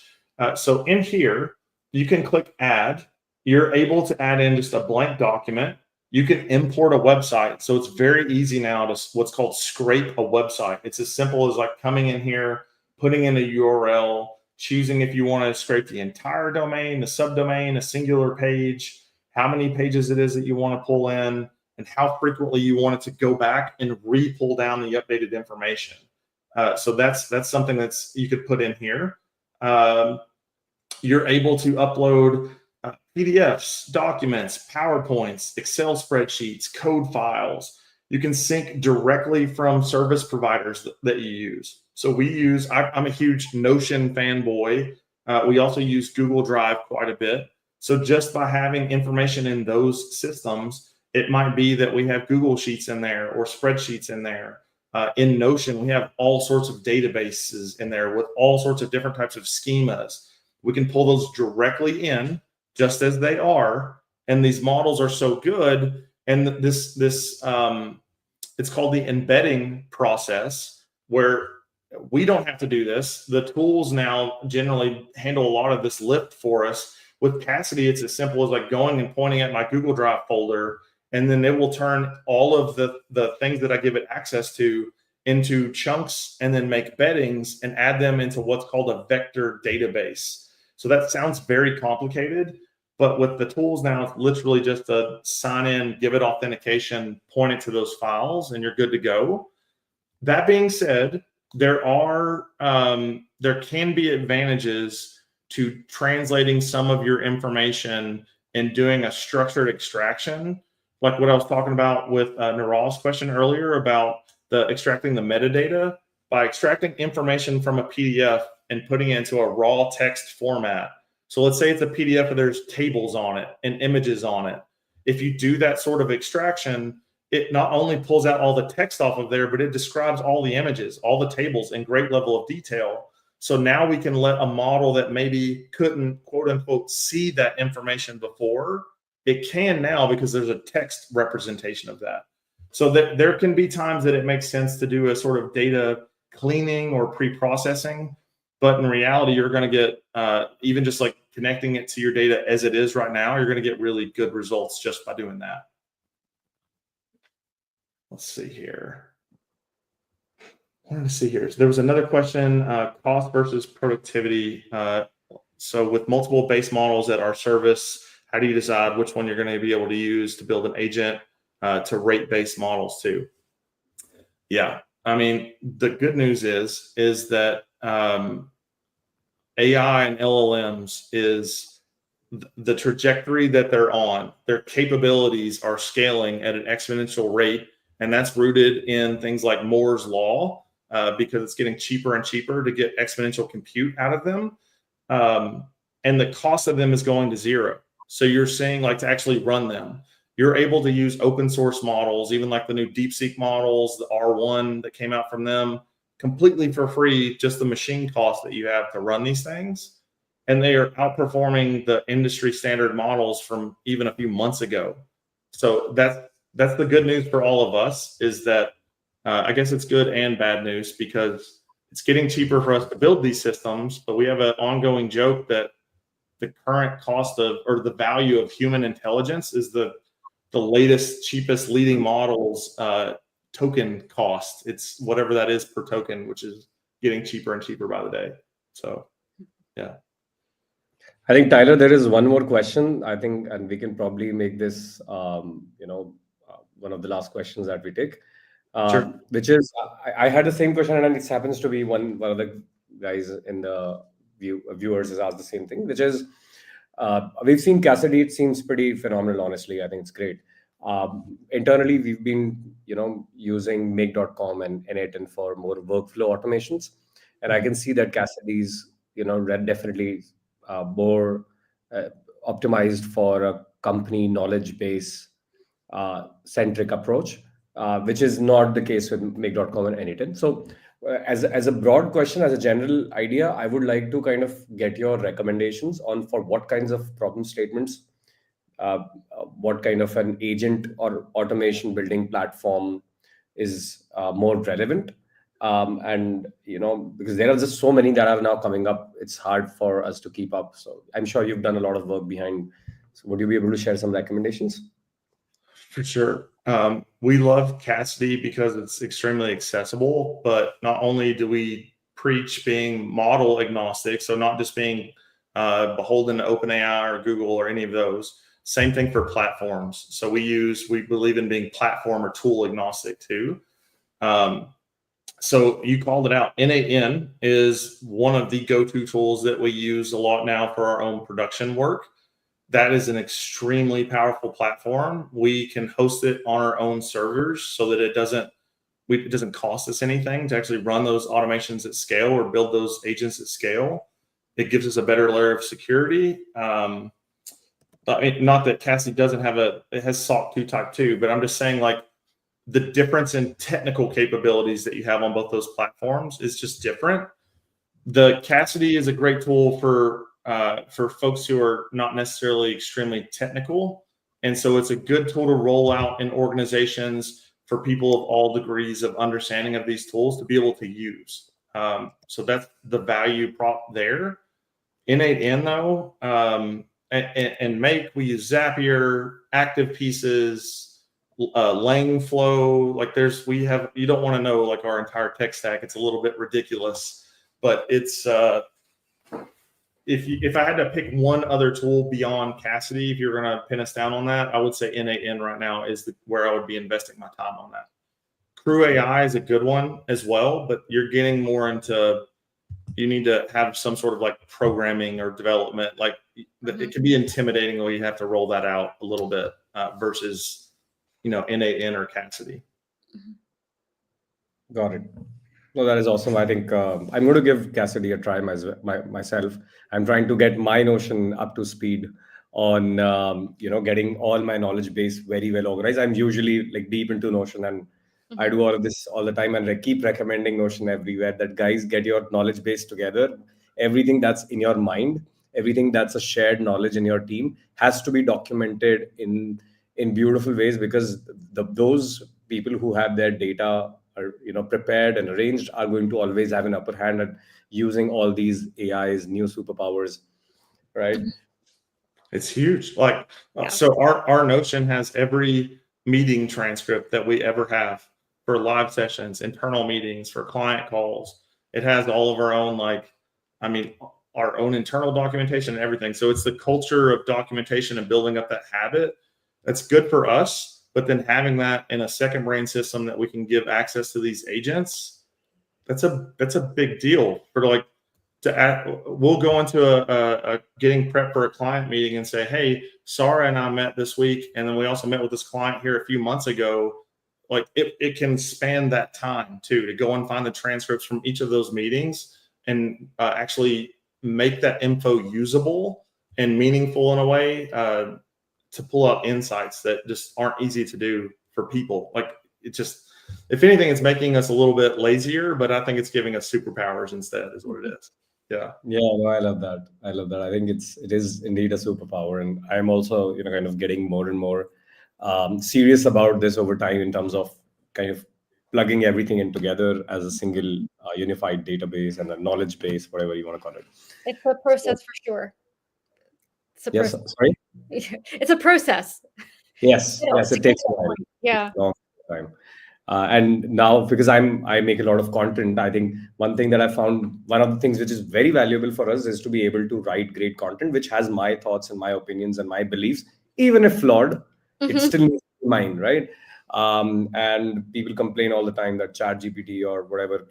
So in here, you can click add. You're able to add in just a blank document. You can import a website. So it's very easy now to what's called scrape a website. It's as simple as like coming in here, putting in a URL, choosing if you want to scrape the entire domain, the subdomain, a singular page, how many pages it is that you want to pull in, and how frequently you want it to go back and re-pull down the updated information. So that's something that's you could put in here. You're able to upload PDFs, documents, PowerPoints, Excel spreadsheets, code files. You can sync directly from service providers that you use. So we use, I'm a huge Notion fanboy. We also use Google Drive quite a bit. So just by having information in those systems, it might be that we have Google Sheets in there or spreadsheets in there. In Notion, we have all sorts of databases in there with all sorts of different types of schemas. We can pull those directly in just as they are. And these models are so good. And this it's called the embedding process, where we don't have to do this. The tools now generally handle a lot of this lift for us. With Cassidy, it's as simple as like going and pointing at my Google Drive folder, and then it will turn all of the things that I give it access to into chunks and then make beddings and add them into what's called a vector database. So that sounds very complicated, but with the tools now, it's literally just a sign in, give it authentication, point it to those files, and you're good to go. That being said, there can be advantages to translating some of your information and doing a structured extraction, like what I was talking about with Niral's question earlier about extracting the metadata. By extracting information from a PDF and putting it into a raw text format. So let's say it's a PDF where there's tables on it and images on it. If you do that sort of extraction, it not only pulls out all the text off of there, but it describes all the images, all the tables in great level of detail. So now we can let a model that maybe couldn't, quote unquote, see that information before, it can now because there's a text representation of that. So that there can be times that it makes sense to do a sort of data cleaning or pre-processing, but in reality, you're going to get, even just like connecting it to your data as it is right now, you're going to get really good results just by doing that. Let's see here. I wanted to see here. So there was another question, cost versus productivity. So with multiple base models at our service, how do you decide which one you're going to be able to use to build an agent to rate-based models too? Yeah, I mean, the good news is that AI and LLMs is the trajectory that they're on. Their capabilities are scaling at an exponential rate, and that's rooted in things like Moore's law, because it's getting cheaper and cheaper to get exponential compute out of them, and the cost of them is going to zero. So you're seeing, like, to actually run them, you're able to use open source models, even like the new DeepSeek models, the R1 that came out from them, completely for free, just the machine cost that you have to run these things. And they are outperforming the industry standard models from even a few months ago. So that's the good news for all of us, is that I guess it's good and bad news, because it's getting cheaper for us to build these systems, but we have an ongoing joke that the current cost of, or the value of human intelligence is the latest, cheapest leading models token cost. It's whatever that is per token, which is getting cheaper and cheaper by the day. So, yeah. I think, Tyler, there is one more question, I think, and we can probably make this, one of the last questions that we take, Sure. which is, I had the same question, and it happens to be one of the guys in the viewers has asked the same thing, which is, we've seen Cassidy. It seems pretty phenomenal, honestly. I think it's great. Internally, we've been, using make.com and N8 for more workflow automations. And I can see that Cassidy's, definitely more optimized for a company knowledge base centric approach, which is not the case with make.com and Anytin. So as a broad question, as a general idea, I would like to kind of get your recommendations on for what kinds of problem statements, what kind of an agent or automation building platform is more relevant. And because there are just so many that are now coming up, it's hard for us to keep up. So I'm sure you've done a lot of work behind. So would you be able to share some recommendations? For sure. We love Cassidy because it's extremely accessible, but not only do we preach being model agnostic, so not just being beholden to OpenAI or Google or any of those. Same thing for platforms. So we believe in being platform or tool agnostic too. So you called it out. N8N is one of the go-to tools that we use a lot now for our own production work. That is an extremely powerful platform. We can host it on our own servers so that it doesn't cost us anything to actually run those automations at scale or build those agents at scale. It gives us a better layer of security. Not that Cassidy doesn't have it has SOC 2 type 2, but I'm just saying like the difference in technical capabilities that you have on both those platforms is just different. The Cassidy is a great tool for folks who are not necessarily extremely technical. And so it's a good tool to roll out in organizations for people of all degrees of understanding of these tools to be able to use. So that's the value prop there. N8N though, and Make, we use Zapier, active pieces, Langflow. Like you don't want to know like our entire tech stack. It's a little bit ridiculous, but it's, if I had to pick one other tool beyond Cassidy, if you're going to pin us down on that, I would say N8N right now is where I would be investing my time on that. Crew AI is a good one as well, but you're getting more into, you need to have some sort of like programming or development. Like it can be intimidating when you have to roll that out a little bit versus, N8N or Cassidy. Got it. No, that is awesome. I think I'm going to give Cassidy a try myself. I'm trying to get my Notion up to speed on, getting all my knowledge base very well organized. I'm usually like deep into Notion, and I do all of this all the time, and I keep recommending Notion everywhere that guys, get your knowledge base together. Everything that's in your mind, everything that's a shared knowledge in your team has to be documented in beautiful ways, because those people who have their data are prepared and arranged are going to always have an upper hand at using all these AIs, new superpowers, right? It's huge. Like so our Notion has every meeting transcript that we ever have for live sessions, internal meetings, for client calls. It has all of our own our own internal documentation and everything. So it's the culture of documentation and building up that habit that's good for us. But then having that in a second brain system that we can give access to these agents, that's a big deal. We'll go into a getting prep for a client meeting and say, hey, Sara and I met this week, and then we also met with this client here a few months ago. Like it can span that time too, to go and find the transcripts from each of those meetings and actually make that info usable and meaningful in a way to pull out insights that just aren't easy to do for people. Like it just, if anything, it's making us a little bit lazier, but I think it's giving us superpowers instead is what it is. Yeah. Yeah, no, I love that. I think it is indeed a superpower. And I'm also, kind of getting more and more serious about this over time in terms of kind of plugging everything in together as a single unified database and a knowledge base, whatever you want to call it. It's a process for sure. Yes, sorry? It's a process. Yes, it takes a while. Yeah. It's a long time. And now, because I make a lot of content, I think one thing that I found, one of the things which is very valuable for us is to be able to write great content, which has my thoughts and my opinions and my beliefs, even if flawed, it still needs to be mine, right? And people complain all the time that ChatGPT or whatever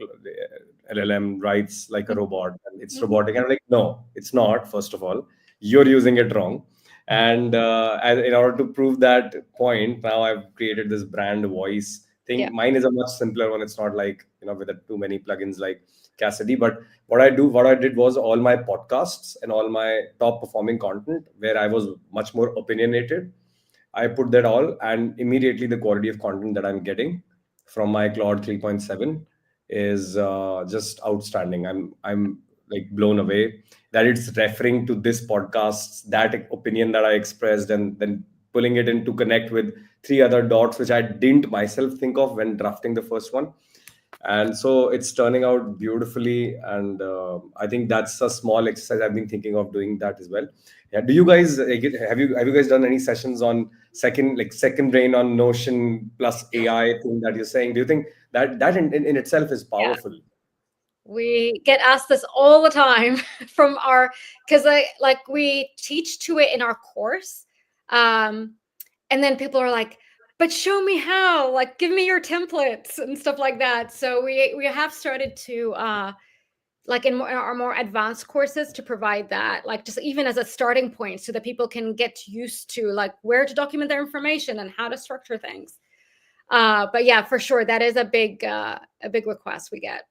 LLM writes like a robot and it's robotic. And I'm like, no, it's not. First of all, you're using it wrong. And in order to prove that point, now I've created this brand voice thing. Yeah. Mine is a much simpler one. It's not like with too many plugins like Cassidy. But what I did was all my podcasts and all my top performing content where I was much more opinionated, I put that all, and immediately the quality of content that I'm getting from my Claude 3.7 is just outstanding. I'm like blown away that it's referring to this podcast, that opinion that I expressed, and then pulling it in to connect with three other dots which I didn't myself think of when drafting the first one. And so it's turning out beautifully, and I think that's a small exercise I've been thinking of doing that as well. Yeah, do you guys have you guys done any sessions on second brain on Notion plus AI thing that you're saying? Do you think that in itself is powerful? We get asked this all the time from because we teach to it in our course, and then people are like, but show me how, like, give me your templates and stuff like that. So we have started to in our more advanced courses to provide that, like, just even as a starting point, so that people can get used to like where to document their information and how to structure things. But yeah, for sure, that is a big request we get.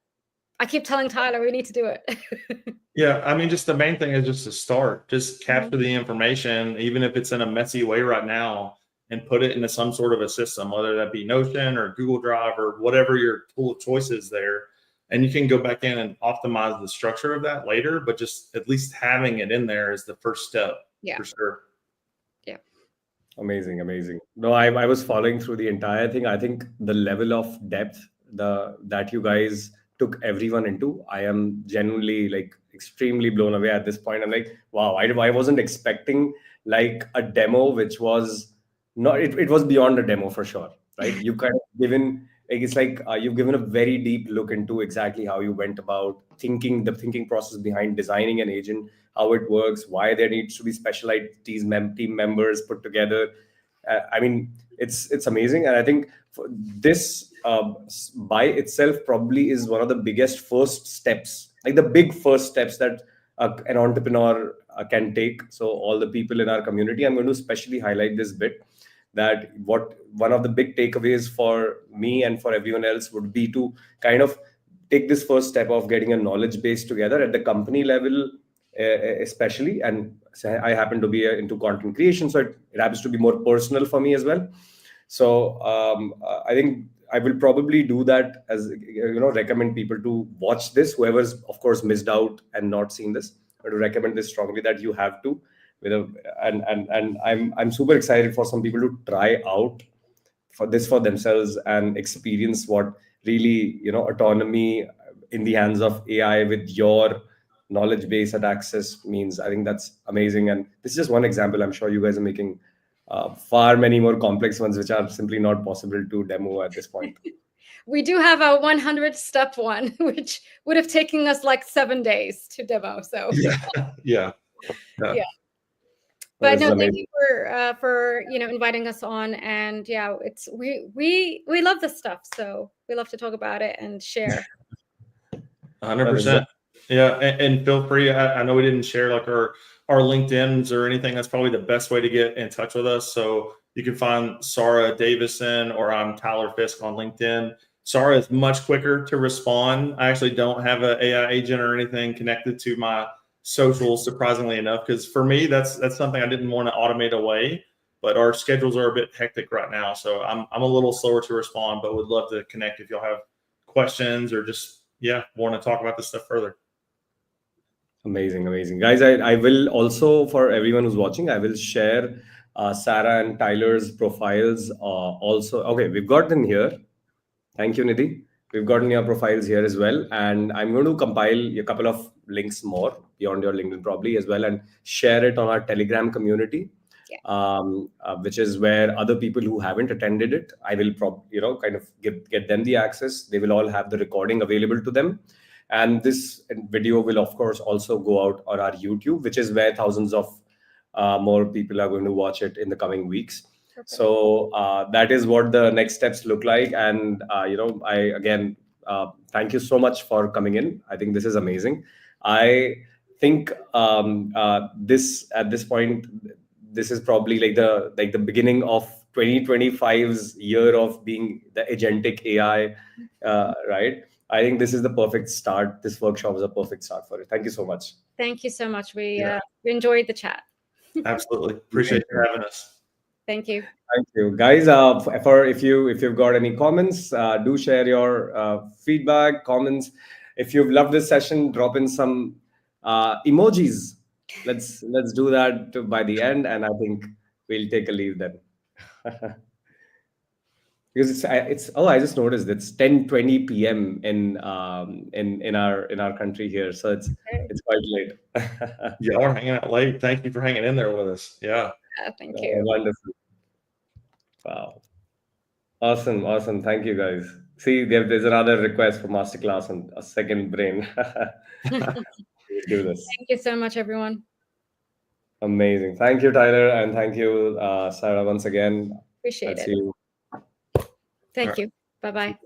I keep telling Tyler we need to do it. Yeah, I mean, just the main thing is just to start, just capture the information, even if it's in a messy way right now, and put it into some sort of a system, whether that be Notion or Google Drive or whatever your tool of choice is there. And you can go back in and optimize the structure of that later, but just at least having it in there is the first step. Yeah, for sure. Yeah. Amazing. No, I was following through the entire thing. I think the level of depth that you guys took everyone into, I am genuinely like extremely blown away at this point. I'm like, wow, I wasn't expecting like a demo which was not, it was beyond a demo for sure, right? You kind of given, like, it's like you've given a very deep look into exactly how you went about the thinking process behind designing an agent, how it works, why there needs to be specialized team members put together. I mean, it's amazing. And I think this by itself probably is one of the biggest first steps, like the big first steps that an entrepreneur can take. So all the people in our community, I'm going to especially highlight this bit, that one of the big takeaways for me and for everyone else would be to kind of take this first step of getting a knowledge base together at the company level, especially. And I happen to be into content creation, so it happens to be more personal for me as well. So I think I will probably do that, as recommend people to watch this, whoever's of course missed out and not seen this, but to recommend this strongly that you have to. And I'm super excited for some people to try out for themselves and experience what really autonomy in the hands of AI with your knowledge base at Access means. I think that's amazing, and this is just one example. I'm sure you guys are making far many more complex ones which are simply not possible to demo at this point. We do have a 100-step one, which would have taken us like 7 days to demo. So yeah. But no, thank you for inviting us on. And yeah, we love this stuff, so we love to talk about it and share. 100%. Yeah, and feel free. I know we didn't share like our LinkedIn's or anything. That's probably the best way to get in touch with us. So you can find Sara Davison, or I'm Tyler Fisk on LinkedIn. Sara is much quicker to respond. I actually don't have an AI agent or anything connected to my socials, surprisingly enough, because for me, that's something I didn't want to automate away. But our schedules are a bit hectic right now, so I'm a little slower to respond. But would love to connect if y'all have questions or just want to talk about this stuff further. Amazing, guys. I will also, for everyone who's watching, I will share Sara and Tyler's profiles also. Okay, we've got them here. Thank you, Nidhi. We've gotten your profiles here as well, and I'm going to compile a couple of links more beyond your LinkedIn probably as well, and share it on our Telegram community, which is where other people who haven't attended it, I will kind of get them the access. They will all have the recording available to them. And this video will, of course, also go out on our YouTube, which is where thousands of more people are going to watch it in the coming weeks. Perfect. So that is what the next steps look like. And, I, again, thank you so much for coming in. I think this is amazing. I think this, at this point, this is probably like the beginning of 2025's year of being the agentic AI, right? Great. I think this is the perfect start. This workshop is a perfect start for it. Thank you so much. Thank you so much. We enjoyed the chat. Absolutely. Appreciate you having us. Thank you. Thank you, guys. For if you've got any comments, do share your feedback, comments. If you've loved this session, drop in some emojis. Let's do that by the end, and I think we'll take a leave then. Because it's I just noticed it's 10:20 p.m. in our country here, so it's quite late. Y'all are hanging out late. Thank you for hanging in there with us. Yeah. Thank you. Wonderful. Wow. Awesome. Thank you, guys. See, there's another request for masterclass and a second brain. We'll do this. Thank you so much, everyone. Amazing. Thank you, Tyler, and thank you, Sarah, once again. Appreciate That's it. you. Thank you. Bye-bye.